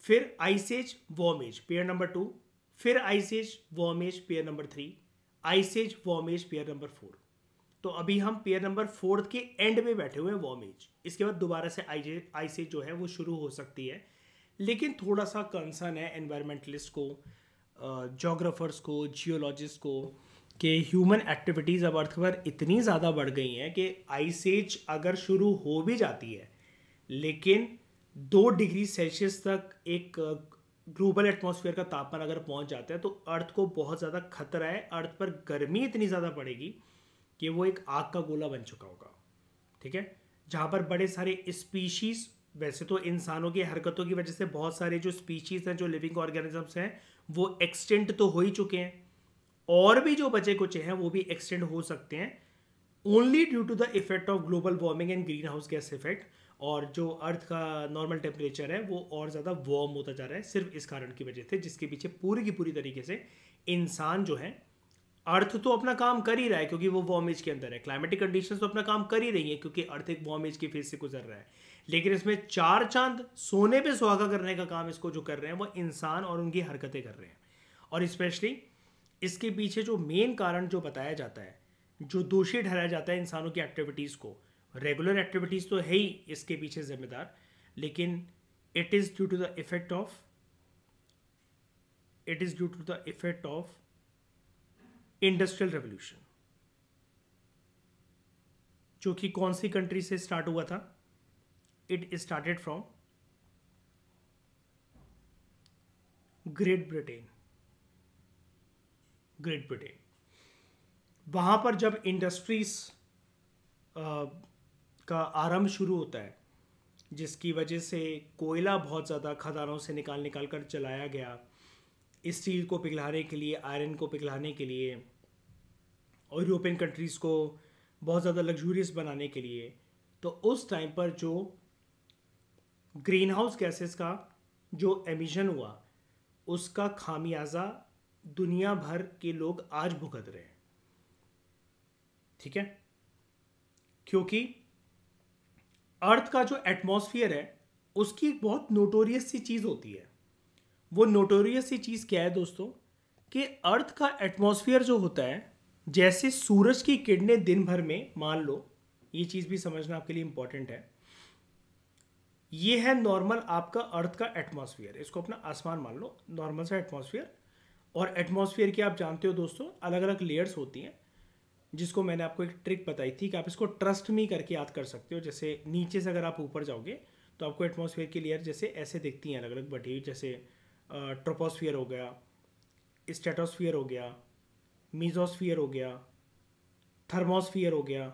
Speaker 1: फिर ice age, warm age, pair number 2, फिर ice age, warm age, pair number 3, ice age, warm age, pair number 4। तो अभी हम पेयर नंबर 4 के एंड में बैठे हुए हैं, वार्म एज। इसके बाद दोबारा से आइस एज जो है वो शुरू हो सकती है। लेकिन थोड़ा सा कंसर्न है एनवायरमेंटलिस्ट को, जोग्राफर्स को, जियोलॉजिस्ट को, कि ह्यूमन एक्टिविटीज़ अब अर्थ पर इतनी ज़्यादा बढ़ गई हैं कि आइस एज अगर शुरू हो भी जाती है, लेकिन 2 डिग्री सेल्सियस तक एक ग्लोबल एटमॉस्फेयर का तापमान अगर पहुंच जाता है तो अर्थ को बहुत ज़्यादा खतरा है। अर्थ पर गर्मी इतनी ज़्यादा पड़ेगी कि वो एक आग का गोला बन चुका होगा। ठीक है, जहाँ पर बड़े सारे स्पीशीज़, वैसे तो इंसानों की हरकतों की वजह से बहुत सारे जो स्पीशीज़ हैं, जो लिविंग ऑर्गेनिजम्स हैं, वो एक्सटेंट तो हो ही चुके हैं, और भी जो बचे कुछ हैं वो भी एक्सटेंड हो सकते हैं, only due to the effect of global warming and green house gas effect. और जो अर्थ का नॉर्मल टेम्परेचर है वो और ज़्यादा वार्म होता जा रहा है सिर्फ इस कारण की वजह से, जिसके पीछे पूरी की पूरी तरीके से इंसान जो है, अर्थ तो अपना काम कर ही रहा है क्योंकि वो वार्म एज के अंदर है, क्लाइमेटिक कंडीशंस तो अपना काम कर ही रही है क्योंकि अर्थ एक वार्म एज की फेज से गुजर रहा है। लेकिन इसमें 4 चांद सोने पे सुहागा करने का काम इसको जो कर रहे हैं वो इंसान और उनकी हरकतें कर रहे हैं। और स्पेशली इसके पीछे जो मेन कारण जो बताया जाता है, जो दोषी ठहराया जाता है इंसानों की एक्टिविटीज़ को, रेगुलर एक्टिविटीज़ तो है ही इसके पीछे जिम्मेदार, लेकिन it is due to the effect of industrial revolution, जो कि कौन सी कंट्री से स्टार्ट हुआ था? It started from great Britain. वहाँ पर जब इंडस्ट्रीज का आरंभ शुरू होता है, जिसकी वजह से कोयला बहुत ज़्यादा खदानों से निकाल कर चलाया गया, स्टील को पिघलाने के लिए, आयरन को पिघलाने के लिए, और यूरोपियन कंट्रीज़ को बहुत ज़्यादा लग्जूरियस बनाने के लिए, तो उस टाइम पर जो ग्रीन हाउस गैसेस का जो एमिशन हुआ, उसका खामियाजा दुनिया भर के लोग आज भुगत रहे हैं। ठीक है, क्योंकि अर्थ का जो एटमॉस्फेयर है उसकी एक बहुत नोटोरियस सी चीज़ होती है। वो नोटोरियस सी चीज़ क्या है दोस्तों? कि अर्थ का एटमॉस्फेयर जो होता है, जैसे सूरज की किरणें दिन भर में, मान लो, ये चीज़ भी समझना आपके लिए इंपॉर्टेंट है, ये है नॉर्मल आपका अर्थ का एटमॉस्फेयर, इसको अपना आसमान मान लो, नॉर्मल सा एटमॉस्फेयर। और एटमॉस्फेयर की आप जानते हो दोस्तों अलग अलग लेयर्स होती हैं, जिसको मैंने आपको एक ट्रिक बताई थी कि आप इसको ट्रस्ट मी करके याद कर सकते हो। जैसे नीचे से अगर आप ऊपर जाओगे तो आपको एटमॉस्फेयर की लेयर जैसे ऐसे दिखती हैं अलग अलग बटी, जैसे ट्रोपोस्फियर हो गया, स्ट्रेटोस्फियर हो गया, मीजोस्फियर हो गया, थर्मोस्फियर हो गया,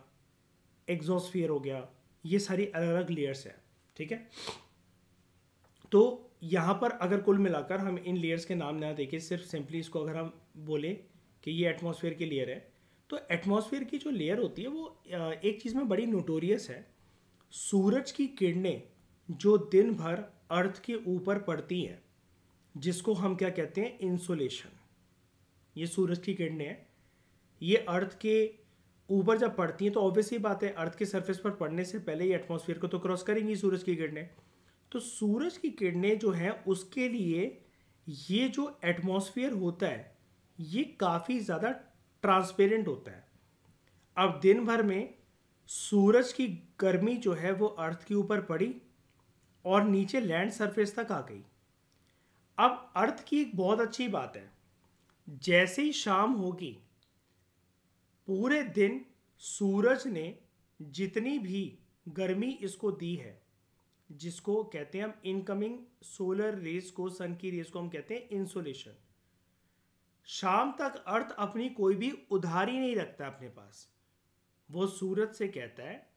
Speaker 1: एग्जोस्फीयर हो गया, ये सारी अलग अलग लेयर्स हैं, ठीक है। तो यहाँ पर अगर कुल मिलाकर हम इन लेयर्स के नाम ना देखें, सिर्फ सिंपली इसको अगर हम बोलें कि ये एटमॉस्फेयर की लेयर है, तो एटमॉस्फेयर की जो लेयर होती है वो एक चीज़ में बड़ी नोटोरियस है। सूरज की किरणें जो दिन भर अर्थ के ऊपर पड़ती हैं, जिसको हम क्या कहते हैं, इंसोलेशन। ये सूरज की किरणें हैं, ये अर्थ के ऊपर जब पड़ती हैं तो ऑब्वियसली बात है अर्थ के सरफेस पर पड़ने से पहले ये एटमॉस्फेयर को तो क्रॉस करेंगी सूरज की किरणें। तो सूरज की किरणें जो हैं उसके लिए ये जो एटमॉस्फेयर होता है ये काफ़ी ज़्यादा ट्रांसपेरेंट होता है। अब दिन भर में सूरज की गर्मी जो है वो अर्थ के ऊपर पड़ी और नीचे लैंड सरफेस तक आ गई। अब अर्थ की एक बहुत अच्छी बात है, जैसे ही शाम होगी पूरे दिन सूरज ने जितनी भी गर्मी इसको दी है, जिसको कहते हैं हम इनकमिंग सोलर रेज को, सन की रेज को हम कहते हैं इंसोलेशन, शाम तक अर्थ अपनी कोई भी उधारी नहीं रखता अपने पास। वो सूरज से कहता है,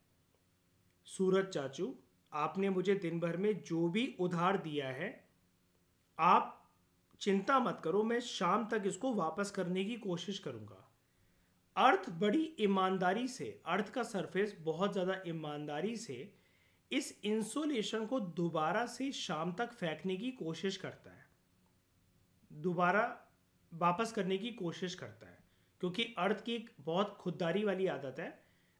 Speaker 1: सूरज चाचू आपने मुझे दिन भर में जो भी उधार दिया है आप चिंता मत करो, मैं शाम तक इसको वापस करने की कोशिश करूंगा। अर्थ बड़ी ईमानदारी से, अर्थ का सरफेस बहुत ज़्यादा ईमानदारी से इस इंसोलेशन को दोबारा से शाम तक फेंकने की कोशिश करता है, दोबारा वापस करने की कोशिश करता है, क्योंकि अर्थ की एक बहुत खुददारी वाली आदत है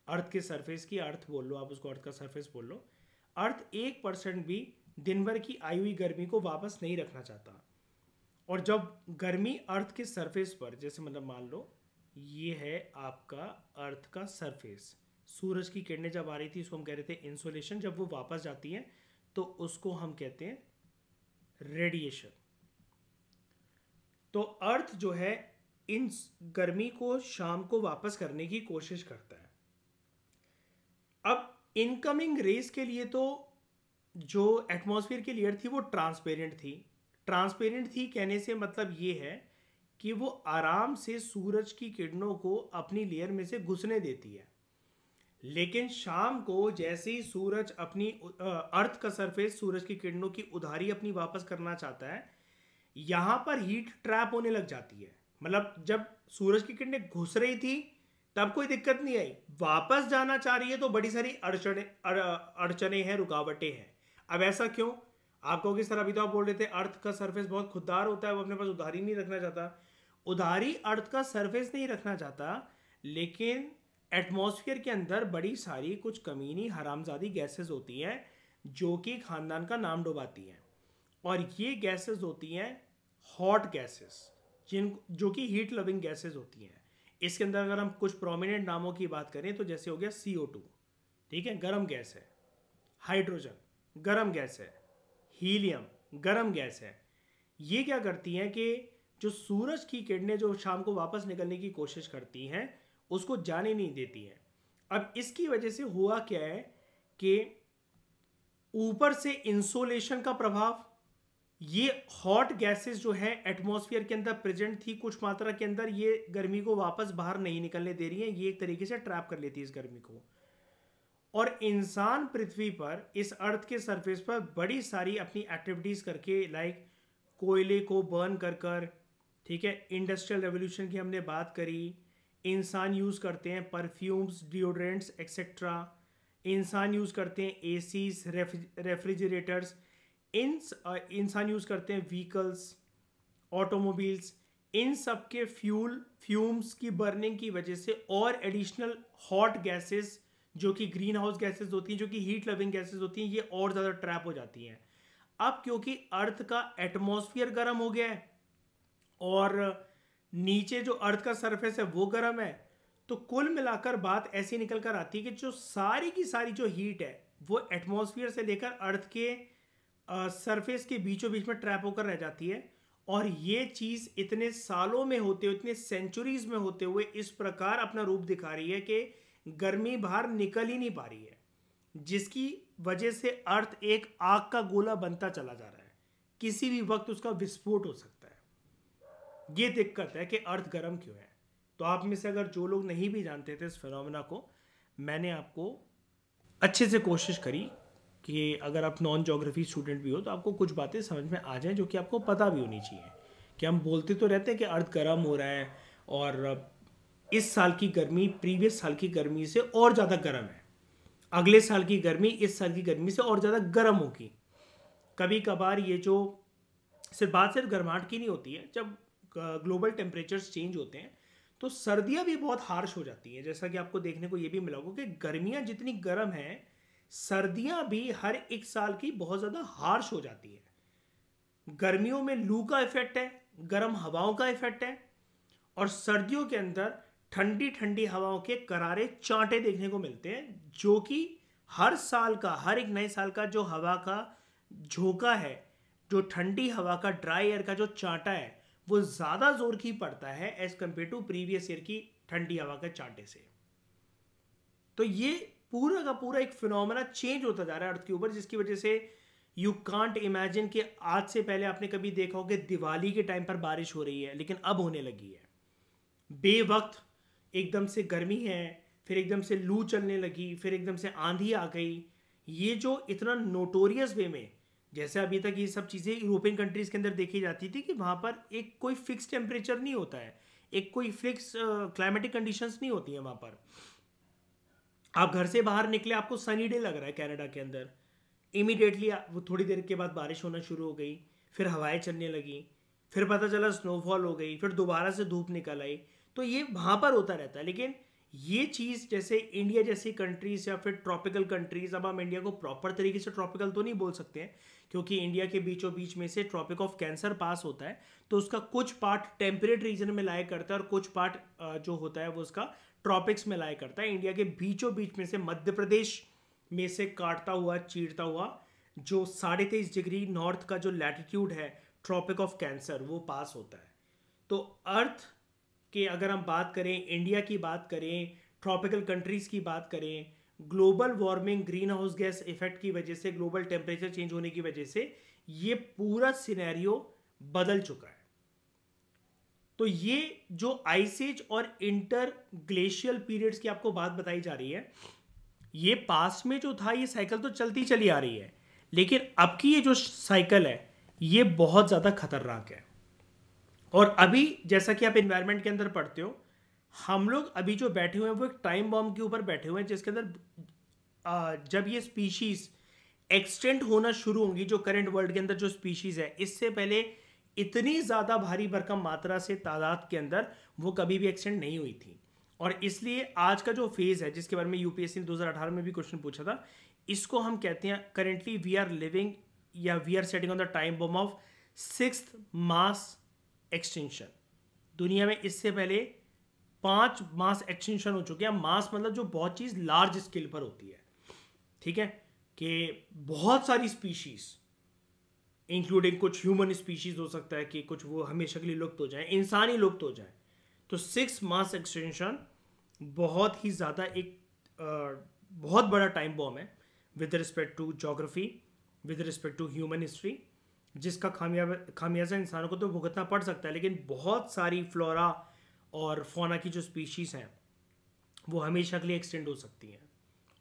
Speaker 1: अर्थ के सरफेस की। अर्थ बोल लो आप उसको, अर्थ का सरफेस बोल लो। अर्थ 1% भी दिन भर की आई हुई गर्मी को वापस नहीं रखना चाहता। और जब गर्मी अर्थ के सरफेस पर, जैसे मतलब मान लो ये है आपका अर्थ का सरफेस, सूरज की किरणें जब आ रही थी इसको हम कह रहे थे इंसोलेशन, जब वो वापस जाती हैं तो उसको हम कहते हैं रेडिएशन। तो अर्थ जो है इन गर्मी को शाम को वापस करने की कोशिश करता है। अब इनकमिंग रेस के लिए तो जो एटमॉस्फेयर की लेयर थी वो ट्रांसपेरेंट थी। ट्रांसपेरेंट थी कहने से मतलब ये है कि वो आराम से सूरज की किरणों को अपनी लेयर में से घुसने देती है। लेकिन शाम को जैसे ही सूरज अपनी अर्थ का सरफेस सूरज की किरणों की उधारी अपनी वापस करना चाहता है, यहां पर हीट ट्रैप होने लग जाती है। मतलब जब सूरज की किरणें घुस रही थी तब कोई दिक्कत नहीं आई, वापस जाना चाह रही है तो बड़ी सारी अड़चने हैं, रुकावटें हैं। अब ऐसा क्यों? आप कहोगे सर अभी तो आप बोल रहे थे अर्थ का सरफेस बहुत खुददार होता है, वो अपने पास उधारी नहीं रखना चाहता। उधारी अर्थ का सरफेस नहीं रखना चाहता, लेकिन एटमॉस्फेयर के अंदर बड़ी सारी कुछ कमीनी हरामजादी गैसेस होती हैं जो कि खानदान का नाम डुबाती हैं। और ये गैसेस होती हैं हॉट गैसेस, जो कि हीट लविंग गैसेस होती हैं। इसके अंदर अगर हम कुछ प्रोमिनेंट नामों की बात करें तो जैसे हो गया CO2, ठीक है, गर्म गैस है। हाइड्रोजन गर्म गैस है। हीलियम गर्म गैस है। ये क्या करती हैं कि जो सूरज की किरणें जो शाम को वापस निकलने की कोशिश करती हैं उसको जाने नहीं देती हैं। अब इसकी वजह से हुआ क्या है कि ऊपर से इंसोलेशन का प्रभाव, ये हॉट गैसेस जो है एटमॉस्फेयर के अंदर प्रेजेंट थी कुछ मात्रा के अंदर, ये गर्मी को वापस बाहर नहीं निकलने दे रही है, ये एक तरीके से ट्रैप कर लेती है इस गर्मी को। और इंसान पृथ्वी पर इस अर्थ के सरफेस पर बड़ी सारी अपनी एक्टिविटीज करके, लाइक कोयले को बर्न कर कर, ठीक है, इंडस्ट्रियल रेवोल्यूशन की हमने बात करी, इंसान यूज करते हैं परफ्यूम्स, डिओड्रेंट्स एक्सेट्रा, इंसान यूज करते हैं एसीज, रेफ्रिजरेटर्स, इंसान यूज करते हैं व्हीकल्स, ऑटोमोबाइल्स, इन सब के फ्यूम्स की बर्निंग की वजह से और एडिशनल हॉट गैसेस जो कि ग्रीन हाउस गैसेस होती हैं, जो कि हीट लविंग गैसेस होती हैं, ये और ज़्यादा ट्रैप हो जाती हैं। अब क्योंकि अर्थ का एटमॉस्फेयर गर्म हो गया है और नीचे जो अर्थ का सरफेस है वो गर्म है, तो कुल मिलाकर बात ऐसी निकल कर आती है कि जो सारी की सारी जो हीट है वो एटमॉस्फेयर से लेकर अर्थ के सरफेस के बीचों बीच में ट्रैप होकर रह जाती है। और ये चीज़ इतने सालों में होते हुए, इतने सेंचुरीज में होते हुए इस प्रकार अपना रूप दिखा रही है कि गर्मी बाहर निकल ही नहीं पा रही है, जिसकी वजह से अर्थ एक आग का गोला बनता चला जा रहा है, किसी भी वक्त उसका विस्फोट हो सकता है। ये दिक्कत है कि अर्थ गर्म क्यों है। तो आप में से अगर जो लोग नहीं भी जानते थे इस फिनोमेना को, मैंने आपको अच्छे से कोशिश करी कि अगर आप नॉन ज्योग्राफी स्टूडेंट भी हो तो आपको कुछ बातें समझ में आ जाएं जो कि आपको पता भी होनी चाहिए। कि हम बोलते तो रहते हैं कि अर्थ गर्म हो रहा है और इस साल की गर्मी प्रीवियस साल की गर्मी से और ज़्यादा गर्म है, अगले साल की गर्मी इस साल की गर्मी से और ज़्यादा गर्म होगी। कभी कभार ये जो सिर्फ गर्माहट की नहीं होती है, जब ग्लोबल टेम्परेचर्स चेंज होते हैं तो सर्दियाँ भी बहुत हार्श हो जाती हैं। जैसा कि आपको देखने को ये भी मिला होगा कि गर्मियाँ जितनी गर्म हैं, सर्दियाँ भी हर एक साल की बहुत ज़्यादा हार्श हो जाती है। गर्मियों में लू का इफेक्ट है, गर्म हवाओं का इफेक्ट है, और सर्दियों के अंदर ठंडी ठंडी हवाओं के करारे चांटे देखने को मिलते हैं, जो कि हर साल का, हर एक नए साल का जो हवा का झोंका है, जो ठंडी हवा का, ड्राई एयर का जो चांटा है, वो ज़्यादा जोर की पड़ता है as compare to previous year की ठंडी हवा के चांटे से। तो ये पूरा का पूरा एक फिनोमेना चेंज होता जा रहा है अर्थ के ऊपर, जिसकी वजह से यू कांट इमेजिन कि आज से पहले आपने कभी देखा हो कि दिवाली के टाइम पर बारिश हो रही है, लेकिन अब होने लगी है। बेवक्त एकदम से गर्मी है, फिर एकदम से लू चलने लगी, फिर एकदम से आंधी आ गई। ये जो इतना नोटोरियस वे में, जैसे अभी तक ये सब चीज़ें यूरोपियन कंट्रीज़ के अंदर देखी जाती थी कि वहाँ पर एक कोई फिक्स टेम्परेचर नहीं होता है, एक कोई फिक्स क्लाइमेटिक कंडीशंस नहीं होती हैं वहाँ पर। आप घर से बाहर निकले, आपको सनी डे लग रहा है कनाडा के अंदर, इमीडिएटली वो थोड़ी देर के बाद बारिश होना शुरू हो गई, फिर हवाएं चलने लगी, फिर पता चला स्नोफॉल हो गई, फिर दोबारा से धूप निकल आई। तो ये वहाँ पर होता रहता है। लेकिन ये चीज़ जैसे इंडिया जैसी कंट्रीज या फिर ट्रॉपिकल कंट्रीज, अब हम इंडिया को प्रॉपर तरीके से ट्रॉपिकल तो नहीं बोल सकते हैं क्योंकि इंडिया के बीचों बीच में से ट्रॉपिक ऑफ कैंसर पास होता है, तो उसका कुछ पार्ट टेम्परेट रीजन में लाया करता है और कुछ पार्ट जो होता है वो उसका ट्रॉपिक्स में लाया करता है। इंडिया के बीचों बीच में से मध्य प्रदेश में से काटता हुआ, चीरता हुआ जो 23.5 डिग्री नॉर्थ का जो लैटिट्यूड है ट्रॉपिक ऑफ कैंसर, वो पास होता है। तो अर्थ कि अगर हम बात करें, इंडिया की बात करें, ट्रॉपिकल कंट्रीज़ की बात करें, global warming, green house gas effect की वजह से, ग्लोबल टेम्परेचर चेंज होने की वजह से ये पूरा सिनेरियो बदल चुका है। तो ये जो आइस एज और इंटर ग्लेशियल पीरियड्स की आपको बात बताई जा रही है, ये पास्ट में जो था ये साइकिल तो चलती चली आ रही है, लेकिन अब की ये जो साइकिल है ये बहुत ज़्यादा खतरनाक है। और अभी जैसा कि आप एनवायरनमेंट के अंदर पढ़ते हो, हम लोग अभी जो बैठे हुए हैं वो एक टाइम बॉम्ब के ऊपर बैठे हुए हैं, जिसके अंदर जब ये स्पीशीज एक्सटेंड होना शुरू होंगी, जो करंट वर्ल्ड के अंदर जो स्पीशीज है, इससे पहले इतनी ज़्यादा भारी भरकम मात्रा से तादाद के अंदर वो कभी भी एक्सटेंड नहीं हुई थी। और इसलिए आज का जो फेज है, जिसके बारे में यूपीएससी ने 2018 में भी क्वेश्चन पूछा था, इसको हम कहते हैं करेंटली वी आर लिविंग या we are setting on the time bomb of 6th mass extension. दुनिया में इससे पहले 5 मास एक्सटेंशन हो चुके हैं। मास मतलब जो बहुत चीज़ लार्ज स्केल पर होती है, ठीक है, कि बहुत सारी स्पीशीज इंक्लूडिंग कुछ ह्यूमन स्पीशीज हो सकता है कि कुछ वो हमेशा के लिए लुप्त हो जाए, इंसान ही लुप्त हो जाए। तो 6 मास एक्सटेंशन बहुत ही ज़्यादा एक बहुत बड़ा टाइम बॉम्ब है with respect to geography, with respect to human history, जिसका खामियाजा इंसानों को तो भुगतना पड़ सकता है, लेकिन बहुत सारी फ्लोरा और फौना की जो स्पीशीज़ हैं वो हमेशा के लिए एक्सटेंड हो सकती हैं,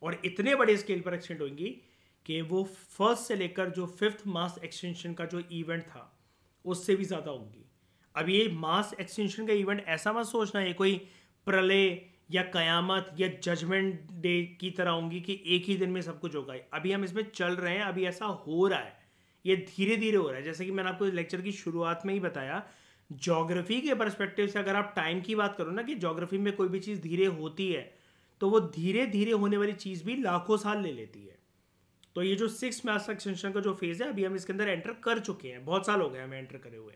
Speaker 1: और इतने बड़े स्केल पर एक्सटेंड होंगी कि वो फर्स्ट से लेकर जो 5th मास एक्सटेंशन का जो इवेंट था उससे भी ज़्यादा होंगी। अब ये मास एक्सटेंशन का इवेंट ऐसा मत सोचना ये कोई प्रलय या कयामत या जजमेंट डे की तरह होंगी कि एक ही दिन में सब कुछ होगा। अभी हम इसमें चल रहे हैं, अभी ऐसा हो रहा है, ये धीरे धीरे हो रहा है। जैसे कि मैंने आपको लेक्चर की शुरुआत में ही बताया, ज्योग्राफी के पर्सपेक्टिव से अगर आप टाइम की बात करो ना, कि ज्योग्राफी में कोई भी चीज़ धीरे होती है तो वो धीरे धीरे होने वाली चीज़ भी लाखों साल ले लेती है। तो ये जो 6 मास एक्सटेंशन का जो फेज़ है, अभी हम इसके अंदर एंटर कर चुके हैं, बहुत साल हो गए हमें एंटर करे हुए,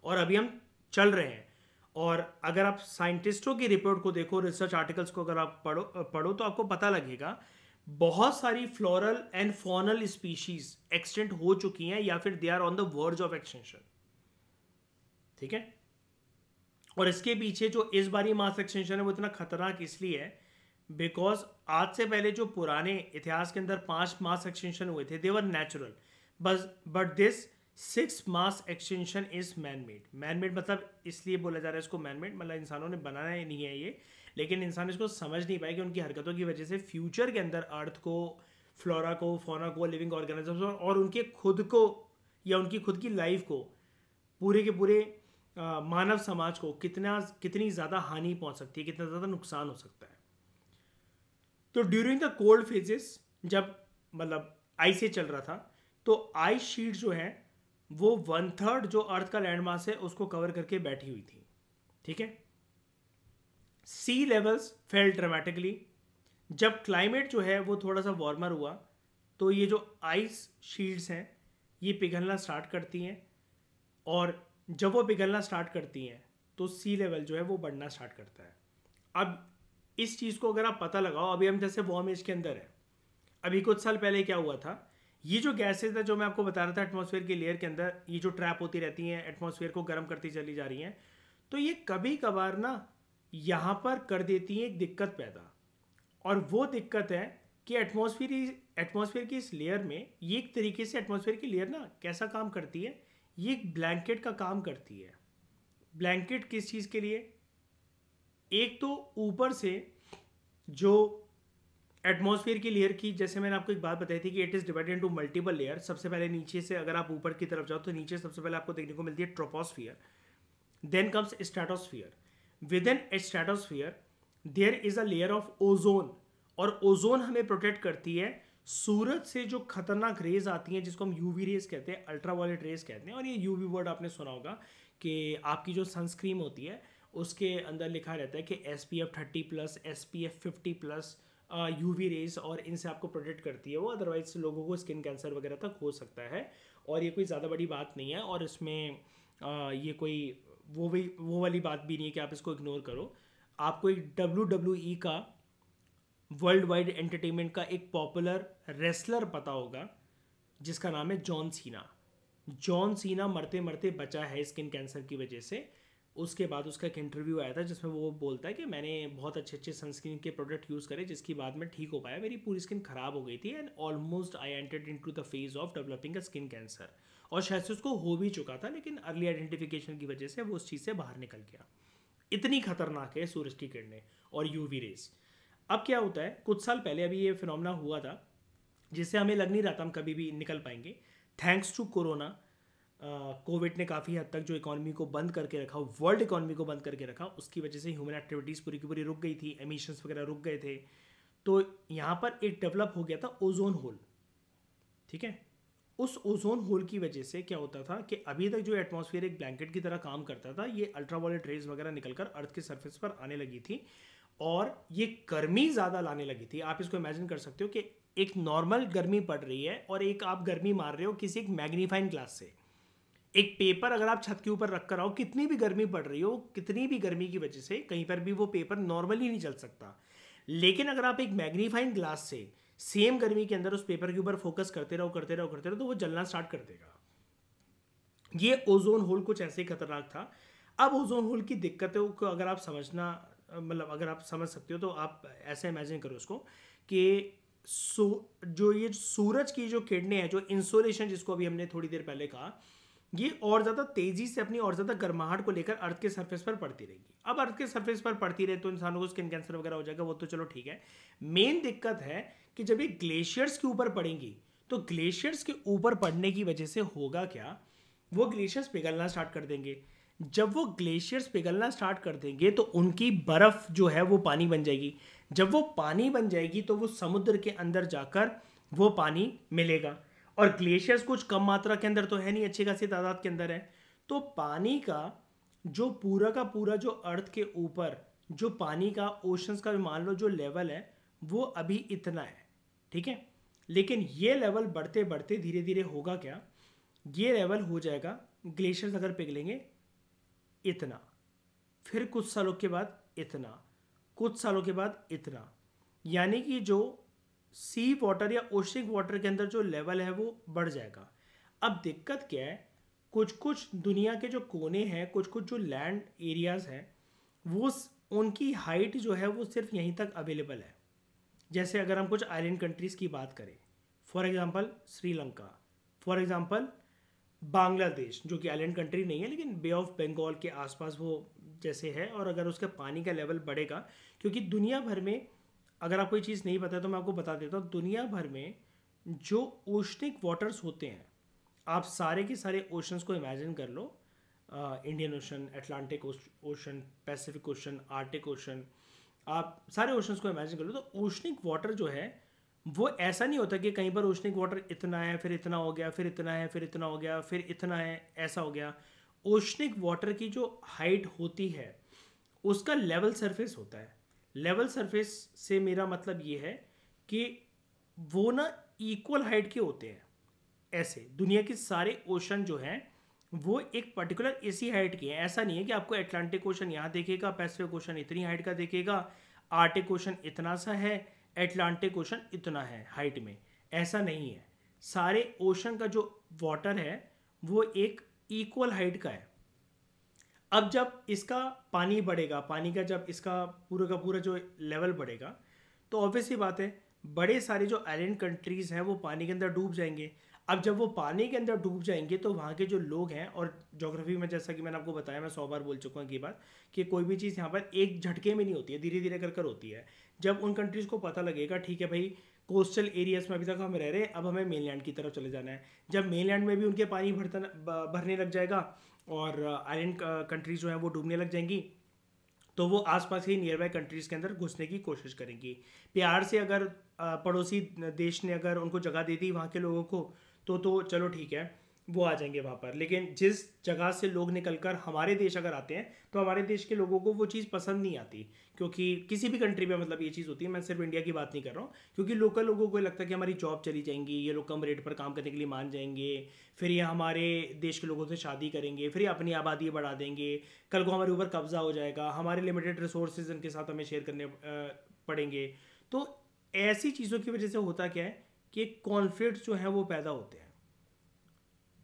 Speaker 1: और अभी हम चल रहे हैं। और अगर आप साइंटिस्टों की रिपोर्ट को देखो, रिसर्च आर्टिकल्स को अगर आप पढ़ो तो आपको पता लगेगा बहुत सारी floral and faunal species extent हो चुकी हैं या फिर they are on the verge of extension, ठीक है। और इसके पीछे जो इस बारी मास एक्सटेंशन है वो इतना खतरनाक इसलिए है बिकॉज आज से पहले जो पुराने इतिहास के अंदर 5 मास एक्सटेंशन हुए थे, they were natural, but this six mass extension is man made. Man made मतलब इसलिए बोला जा रहा है इसको मैन मेड, मतलब इंसानों ने बनाना ही नहीं है ये, लेकिन इंसान इसको समझ नहीं पाए कि उनकी हरकतों की वजह से फ्यूचर के अंदर अर्थ को, फ्लोरा को, फोना को, लिविंग ऑर्गेनिजम्स और उनके खुद को या उनकी खुद की लाइफ को, पूरे के पूरे मानव समाज को कितनी ज़्यादा हानि पहुंच सकती है, कितना ज़्यादा नुकसान हो सकता है। तो ड्यूरिंग द कोल्ड फेजेस, जब मतलब आइस चल रहा था, तो आइस शीट जो है वो 1/3 जो अर्थ का लैंड मास है उसको कवर करके बैठी हुई थी। ठीक है। सी लेवल्स फेल ड्रामेटिकली। जब क्लाइमेट जो है वो थोड़ा सा वार्मर हुआ तो ये जो आइस शीट्स हैं ये पिघलना स्टार्ट करती हैं, और जब वो पिघलना स्टार्ट करती हैं तो सी लेवल जो है वो बढ़ना स्टार्ट करता है। अब इस चीज़ को अगर आप पता लगाओ, अभी हम जैसे वार्म एज के अंदर है, अभी कुछ साल पहले क्या हुआ था, ये जो गैसेज है जो मैं आपको बता रहा था एटमॉस्फेयर की लेयर के अंदर, ये जो ट्रैप होती रहती हैं, एटमॉस्फेयर को गर्म करती चली जा रही हैं, तो ये कभी कभार ना यहाँ पर कर देती हैं एक दिक्कत पैदा। और वो दिक्कत है कि एटमॉस्फेयर की इस लेयर में, ये एक तरीके से एटमॉस्फेयर की लेयर ना कैसा काम करती है, ये एक ब्लैंकेट का काम करती है। ब्लैंकेट किस चीज़ के लिए? एक तो ऊपर से जो एटमॉस्फेयर की लेयर की, जैसे मैंने आपको एक बात बताई थी कि it is divided into multiple layer. सबसे पहले नीचे से अगर आप ऊपर की तरफ जाओ तो नीचे सबसे पहले आपको देखने को मिलती है troposphere, then comes stratosphere. Within stratosphere there is a layer of ozone, और ओजोन हमें प्रोटेक्ट करती है सूरज से जो खतरनाक रेज आती हैं, जिसको हम यूवी रेज कहते हैं, अल्ट्रावायलेट रेज कहते हैं। और ये यूवी वर्ड आपने सुना होगा कि आपकी जो सनस्क्रीन होती है उसके अंदर लिखा रहता है कि SPF 30+, SPF 50+, यूवी रेज, और इनसे आपको प्रोटेक्ट करती है वो, अदरवाइज लोगों को स्किन कैंसर वगैरह तक हो सकता है। और ये कोई ज़्यादा बड़ी बात नहीं है, और इसमें ये कोई वो वाली बात भी नहीं है कि आप इसको इग्नोर करो। आपको एक WWE का, वर्ल्ड वाइड एंटरटेनमेंट का एक पॉपुलर रेसलर पता होगा जिसका नाम है जॉन सीना। जॉन सीना मरते मरते बचा है स्किन कैंसर की वजह से। उसके बाद उसका एक इंटरव्यू आया था जिसमें वो बोलता है कि मैंने बहुत अच्छे अच्छे सनस्क्रीन के प्रोडक्ट यूज़ करे जिसकी बाद में ठीक हो पाया, मेरी पूरी स्किन खराब हो गई थी, and almost I entered into the phase of developing a skin cancer. और शायद से उसको हो भी चुका था, लेकिन अर्ली आइडेंटिफिकेशन की वजह से वो उस चीज़ से बाहर निकल गया। इतनी खतरनाक है सूरज की किरणें और यूवी रेज। अब क्या होता है, कुछ साल पहले अभी ये फिनोमेना हुआ था जिससे हमें लग नहीं रहा था हम कभी भी निकल पाएंगे। थैंक्स टू कोरोना, कोविड ने काफ़ी हद तक जो इकोनॉमी को बंद करके रखा, वर्ल्ड इकोनॉमी को बंद करके रखा, उसकी वजह से ह्यूमन एक्टिविटीज़ पूरी की पूरी रुक गई थी, एमिशंस वगैरह रुक गए थे। तो यहाँ पर एक डेवलप हो गया था ओजोन होल। ठीक है। उस ओजोन होल की वजह से क्या होता था कि अभी तक जो एटमॉस्फेयर एक ब्लैंकेट की तरह काम करता था, ये अल्ट्रावायलेट रेज वगैरह निकलकर अर्थ के सरफेस पर आने लगी थी, और ये गर्मी ज़्यादा लाने लगी थी। आप इसको इमेजिन कर सकते हो कि एक नॉर्मल गर्मी पड़ रही है और एक आप गर्मी मार रहे हो किसी एक मैग्नीफाइंग ग्लास से। एक पेपर अगर आप छत के ऊपर रख कर आओ, कितनी भी गर्मी पड़ रही हो, कितनी भी गर्मी की वजह से कहीं पर भी वो पेपर नॉर्मली नहीं चल सकता, लेकिन अगर आप एक मैग्नीफाइंग ग्लास से सेम गर्मी के अंदर उस पेपर के ऊपर फोकस करते रहो तो वो जलना स्टार्ट कर देगा। ये ओजोन होल कुछ ऐसे ही खतरनाक था। अब ओजोन होल की दिक्कतों को अगर आप समझना, मतलब अगर आप समझ सकते हो तो आप ऐसे इमेजिन करो उसको कि जो ये सूरज की जो किरणें हैं, जो इंसोलेशन जिसको अभी हमने थोड़ी देर पहले कहा, ये और ज़्यादा तेज़ी से अपनी और ज़्यादा गर्माहट को लेकर अर्थ के सरफेस पर पड़ती रहेगी। अब अर्थ के सरफेस पर पड़ती रहे तो इंसानों को स्किन कैंसर वगैरह हो जाएगा, वो तो चलो ठीक है। मेन दिक्कत है कि जब ये ग्लेशियर्स के ऊपर पड़ेंगी तो ग्लेशियर्स के ऊपर पड़ने की वजह से होगा क्या, वो ग्लेशियर्स पिघलना स्टार्ट कर देंगे। जब वो ग्लेशियर्स पिघलना स्टार्ट कर देंगे तो उनकी बर्फ़ जो है वो पानी बन जाएगी। जब वो पानी बन जाएगी तो वो समुद्र के अंदर जाकर वो पानी मिलेगा, और ग्लेशियर्स कुछ कम मात्रा के अंदर तो है नहीं, अच्छी खासी तादाद के अंदर है। तो पानी का पूरा जो अर्थ के ऊपर जो पानी का ओशंस का मान लो जो लेवल है वो अभी इतना है। ठीक है। लेकिन ये लेवल बढ़ते बढ़ते धीरे धीरे होगा क्या, ये लेवल हो जाएगा, ग्लेशियर्स अगर पिघलेंगे इतना, फिर कुछ सालों के बाद इतना, कुछ सालों के बाद इतना, यानी कि जो सी वाटर या ओशनिक वाटर के अंदर जो लेवल है वो बढ़ जाएगा। अब दिक्कत क्या है, कुछ कुछ दुनिया के जो कोने हैं, कुछ कुछ जो लैंड एरियाज़ हैं, वो उनकी हाइट जो है वो सिर्फ यहीं तक अवेलेबल है। जैसे अगर हम कुछ आइलैंड कंट्रीज़ की बात करें, for example Sri Lanka, for example Bangladesh जो कि आइलैंड कंट्री नहीं है लेकिन बे ऑफ बंगाल के आसपास वो जैसे है, और अगर उसके पानी का लेवल बढ़ेगा, क्योंकि दुनिया भर में, अगर आपको ये चीज़ नहीं पता है तो मैं आपको बता देता हूँ, दुनिया भर में जो ओशनिक वाटर्स होते हैं, आप सारे के सारे ओशंस को इमेजिन कर लो, Indian Ocean, Atlantic Ocean, Pacific Ocean, Arctic Ocean, आप सारे ओशंस को इमेजिन कर लो, तो ओशनिक वाटर जो है वो ऐसा नहीं होता कि कहीं पर ओशनिक वाटर इतना है फिर इतना हो गया, फिर इतना है फिर इतना हो गया, फिर इतना है ऐसा हो गया। ओशनिक वाटर की जो हाइट होती है उसका लेवल सरफेस होता है। लेवल सरफेस से मेरा मतलब ये है कि वो ना इक्वल हाइट के होते हैं। ऐसे दुनिया के सारे ओशन जो हैं वो एक पर्टिकुलर इसी हाइट की है। ऐसा नहीं है कि आपको अटलांटिक ओशन यहाँ देखेगा, पैसिफिक ओशन इतनी हाइट का देखेगा, आर्टिक ओशन इतना सा है, अटलांटिक ओशन इतना है हाइट में, ऐसा नहीं है। सारे ओशन का जो वाटर है वो एक इक्वल हाइट का है। अब जब इसका पानी बढ़ेगा, पानी का जब इसका पूरा का पूरा जो लेवल बढ़ेगा, तो ऑब्वियसली बात है बड़े सारे जो आइलैंड कंट्रीज़ हैं वो पानी के अंदर डूब जाएंगे। अब जब वो पानी के अंदर डूब जाएंगे तो वहाँ के जो लोग हैं, और ज्योग्राफी में जैसा कि मैंने आपको बताया, मैं 100 बार बोल चुका हूँ ये बात, कि कोई भी चीज़ यहाँ पर एक झटके में नहीं होती है, धीरे धीरे कर कर होती है। जब उन कंट्रीज़ को पता लगेगा ठीक है भाई कोस्टल एरियाज में अभी तक हम रह रहे हैं, अब हमें मेनलैंड की तरफ चले जाना है, जब मेनलैंड में भी उनके पानी भरने लग जाएगा और आइलैंड कंट्रीज जो हैं वो डूबने लग जाएंगी, तो वो आसपास ही नियर बाय कंट्रीज़ के अंदर घुसने की कोशिश करेंगी। प्यार से अगर पड़ोसी देश ने अगर उनको जगह दे दी वहाँ के लोगों को, तो चलो ठीक है वो आ जाएंगे वहाँ पर। लेकिन जिस जगह से लोग निकलकर हमारे देश अगर आते हैं तो हमारे देश के लोगों को वो चीज़ पसंद नहीं आती, क्योंकि किसी भी कंट्री में मतलब ये चीज़ होती है, मैं सिर्फ इंडिया की बात नहीं कर रहा हूँ, क्योंकि लोकल लोगों को लगता है कि हमारी जॉब चली जाएंगी, ये लोग कम रेट पर काम करने के लिए मान जाएंगे, फिर ये हमारे देश के लोगों से शादी करेंगे, फिर ये अपनी आबादी बढ़ा देंगे, कल को हमारे ऊपर कब्जा हो जाएगा, हमारे लिमिटेड रिसोर्सेज इनके साथ हमें शेयर करने पड़ेंगे। तो ऐसी चीज़ों की वजह से होता क्या है कि कॉन्फ्लिक्ट जो है वो पैदा होते हैं,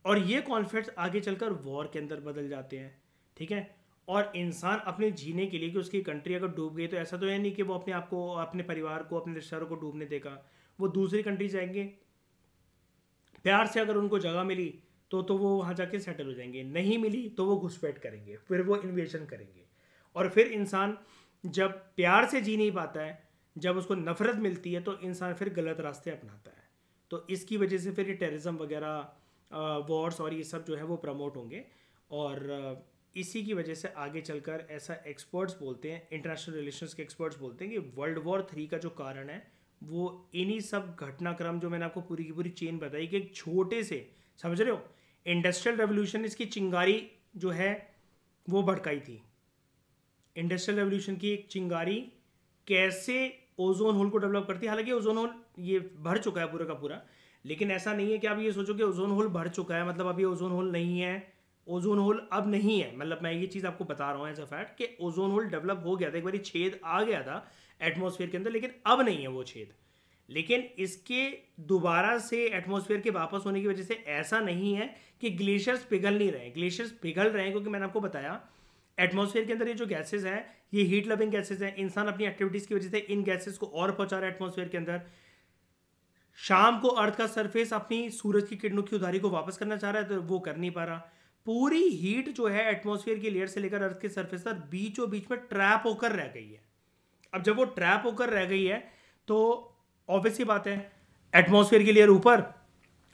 Speaker 1: और ये कॉन्फ्लिक्ट्स आगे चलकर वॉर के अंदर बदल जाते हैं। ठीक है, और इंसान अपने जीने के लिए, कि उसकी कंट्री अगर डूब गई तो ऐसा तो है नहीं कि वो अपने आप को, अपने परिवार को, अपने रिश्तेदारों को डूबने देगा। वो दूसरी कंट्री जाएंगे, प्यार से अगर उनको जगह मिली तो वो वहाँ जाके सेटल हो जाएंगे, नहीं मिली तो वो घुसपैठ करेंगे, फिर वो इन्वेजन करेंगे। और फिर इंसान जब प्यार से जी नहीं पाता है, जब उसको नफरत मिलती है, तो इंसान फिर गलत रास्ते अपनाता है। तो इसकी वजह से फिर ये टेररिज्म वगैरह, वॉर्स और ये सब जो है वो प्रमोट होंगे। और इसी की वजह से आगे चलकर ऐसा एक्सपर्ट्स बोलते हैं, इंटरनेशनल रिलेशंस के एक्सपर्ट्स बोलते हैं कि वर्ल्ड वॉर 3 का जो कारण है वो इन्हीं सब घटनाक्रम जो मैंने आपको पूरी की पूरी चेन बताई, कि एक छोटे से, समझ रहे हो, इंडस्ट्रियल रेवोल्यूशन इसकी चिंगारी जो है वो भड़काई थी। इंडस्ट्रियल रेवोल्यूशन की एक चिंगारी कैसे ओजोन होल को डेवलप करती है। हालांकि ओजोन होल ये भर चुका है पूरा का पूरा, लेकिन ऐसा नहीं है कि आप ये सोचो कि ओजोन होल भर चुका है मतलब अभी ओजोन होल नहीं है। ओजोन होल अब नहीं है, मतलब मैं ये चीज़ आपको बता रहा हूँ एज अ फैक्ट कि ओजोन होल डेवलप हो गया था, एक बार छेद आ गया था एटमॉस्फेयर के अंदर, लेकिन अब नहीं है वो छेद। लेकिन इसके दोबारा से एटमॉस्फेयर के वापस होने की वजह से ऐसा नहीं है कि ग्लेशियर्स पिघल नहीं रहे, ग्लेशियर्स पिघल रहे हैं, क्योंकि मैंने आपको बताया एटमॉस्फेयर के अंदर ये जो गैसेज हैं ये हीट लविंग गैसेज हैं। इंसान अपनी एक्टिविटीज़ की वजह से इन गैसेज को और पहुंचा रहा है एटमॉस्फेयर के अंदर। शाम को अर्थ का सरफेस अपनी सूरज की किरणों की उधारी को वापस करना चाह रहा है, तो वो कर नहीं पा रहा। पूरी हीट जो है एटमॉस्फेयर की लेयर से लेकर अर्थ के सरफेस तक बीचों बीच में ट्रैप होकर रह गई है। अब जब वो ट्रैप होकर रह गई है तो ऑब्वियसली बात है एटमॉस्फेयर की लेयर ऊपर,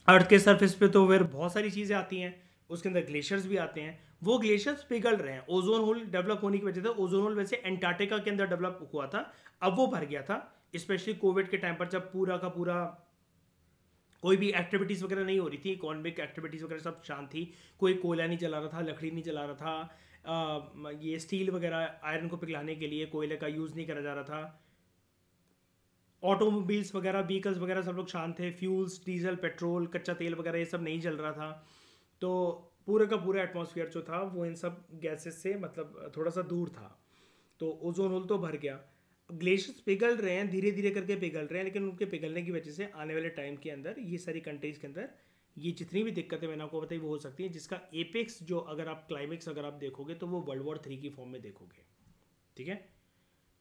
Speaker 1: अर्थ के सरफेस पे तो फिर बहुत सारी चीज़ें आती हैं, उसके अंदर ग्लेशियर्स भी आते हैं, वो ग्लेशियर्स पिघल रहे हैं। ओजोन होल डेवलप होने की वजह से, ओजोन होल वैसे एंटार्क्टिका के अंदर डेवलप हुआ था, अब वो भर गया था, स्पेशली कोविड के टाइम पर जब पूरा का पूरा कोई भी एक्टिविटीज़ वगैरह नहीं हो रही थी, इकोनॉमिक एक्टिविटीज़ वगैरह सब शांत थी, कोई कोयला नहीं जला रहा था, लकड़ी नहीं जला रहा था, ये स्टील वगैरह आयरन को पिघलाने के लिए कोयले का यूज़ नहीं करा जा रहा था, ऑटोमोबाइल्स वगैरह व्हीकल्स वगैरह सब लोग शांत थे, फ्यूल्स डीजल पेट्रोल कच्चा तेल वगैरह ये सब नहीं जल रहा था। तो पूरा का पूरा एटमॉस्फेयर जो था वो इन सब गैसेस से मतलब थोड़ा सा दूर था, तो ओजोन होल तो भर गया। ग्लेशियर्स पिघल रहे हैं, धीरे धीरे करके पिघल रहे हैं, लेकिन उनके पिघलने की वजह से आने वाले टाइम के अंदर ये सारी कंट्रीज़ के अंदर ये जितनी भी दिक्कतें मैंने आपको बताई वो हो सकती हैं, जिसका एपेक्स जो अगर आप क्लाइमेक्स अगर आप देखोगे तो वो वर्ल्ड वॉर 3 की फॉर्म में देखोगे। ठीक है,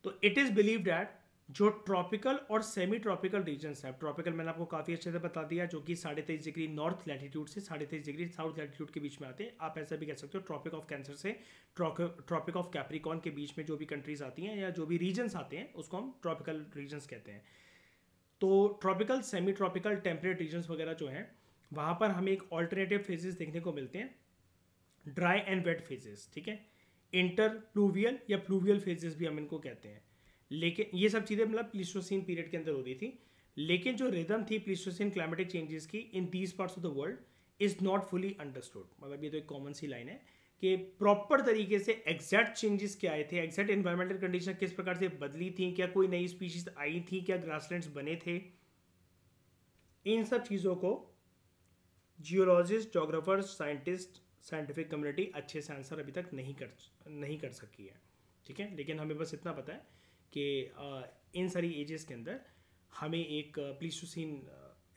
Speaker 1: तो इट इज़ बिलीव डैट जो ट्रॉपिकल और सेमी ट्रॉपिकल रीजन्स है, ट्रॉपिकल मैंने आपको काफ़ी अच्छे से बता दिया, जो कि 23.5 डिग्री नॉर्थ लैटिट्यूड से 23.5 डिग्री साउथ लैटिट्यूड के बीच में आते हैं। आप ऐसा भी कह सकते हो ट्रॉपिक ऑफ कैंसर से ट्रॉपिक ऑफ कैप्रिकॉन के बीच में जो भी कंट्रीज आती हैं या जो भी रीजन्स आते हैं उसको हम ट्रॉपिकल रीजन्स कहते हैं। तो tropical, semi tropical, temperate regions वगैरह जो हैं वहाँ पर हमें एक ऑल्टरनेटिव फेजेस देखने को मिलते हैं, ड्राई एंड वेट फेजेस, ठीक है। इंटर प्लूवियल या प्लूवियल फेजेस भी हम इनको कहते हैं। लेकिन ये सब चीज़ें मतलब प्लीस्टोसीन पीरियड के अंदर होती थी, लेकिन जो रिदम थी प्लीस्टोसीन क्लाइमेटिक चेंजेस की in these parts of the world is not fully understood. मतलब ये तो एक कॉमन सी लाइन है कि प्रॉपर तरीके से एग्जैक्ट चेंजेस क्या आए थे, एग्जैक्ट एनवायरमेंटल कंडीशन किस प्रकार से बदली थी, क्या कोई नई स्पीशीज आई थी, क्या ग्रासलैंड्स बने थे, इन सब चीज़ों को geologist, geographers, scientist, scientific community अच्छे से आंसर अभी तक नहीं कर सकी है, ठीक है। लेकिन हमें बस इतना पता है कि इन सारी एजेस के अंदर हमें एक प्लीस्टोसीन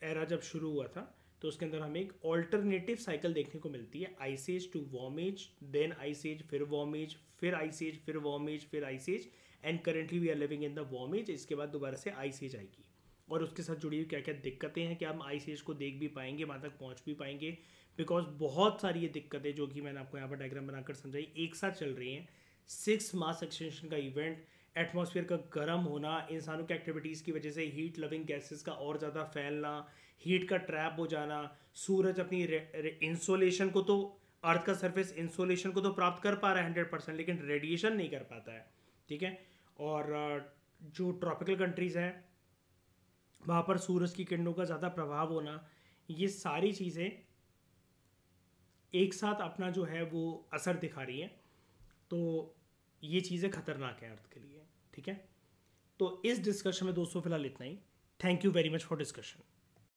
Speaker 1: एरा जब शुरू हुआ था तो उसके अंदर हमें एक ऑल्टरनेटिव साइकिल देखने को मिलती है, ice age to warm age, then ice age, फिर वार्म एज, फिर आइस एज, फिर वार्म एज, फिर ice age, and currently we are living in the warm age. इसके बाद दोबारा से आइस एज आएगी और उसके साथ जुड़ी हुई क्या क्या दिक्कतें हैं, क्या हम आइस एज को देख भी पाएंगे, वहाँ तक पहुँच भी पाएंगे, बिकॉज बहुत सारी ये दिक्कतें जो कि मैंने आपको यहाँ पर डायग्राम बनाकर समझाई एक साथ चल रही हैं। 6 मास एक्सटेंशन का इवेंट, एटमॉस्फेयर का गर्म होना, इंसानों की एक्टिविटीज़ की वजह से हीट लविंग गैसेस का और ज़्यादा फैलना, हीट का ट्रैप हो जाना, सूरज अपनी इंसोलेशन को तो, अर्थ का सरफेस इंसोलेशन को तो प्राप्त कर पा रहा है 100%, लेकिन रेडिएशन नहीं कर पाता है, ठीक है। और जो ट्रॉपिकल कंट्रीज़ हैं वहाँ पर सूरज की किरणों का ज़्यादा प्रभाव होना, ये सारी चीज़ें एक साथ अपना जो है वो असर दिखा रही हैं। तो ये चीज़ें खतरनाक हैं अर्थ के लिए, ठीक है। तो इस डिस्कशन में दोस्तों फिलहाल इतना ही। Thank you very much for discussion.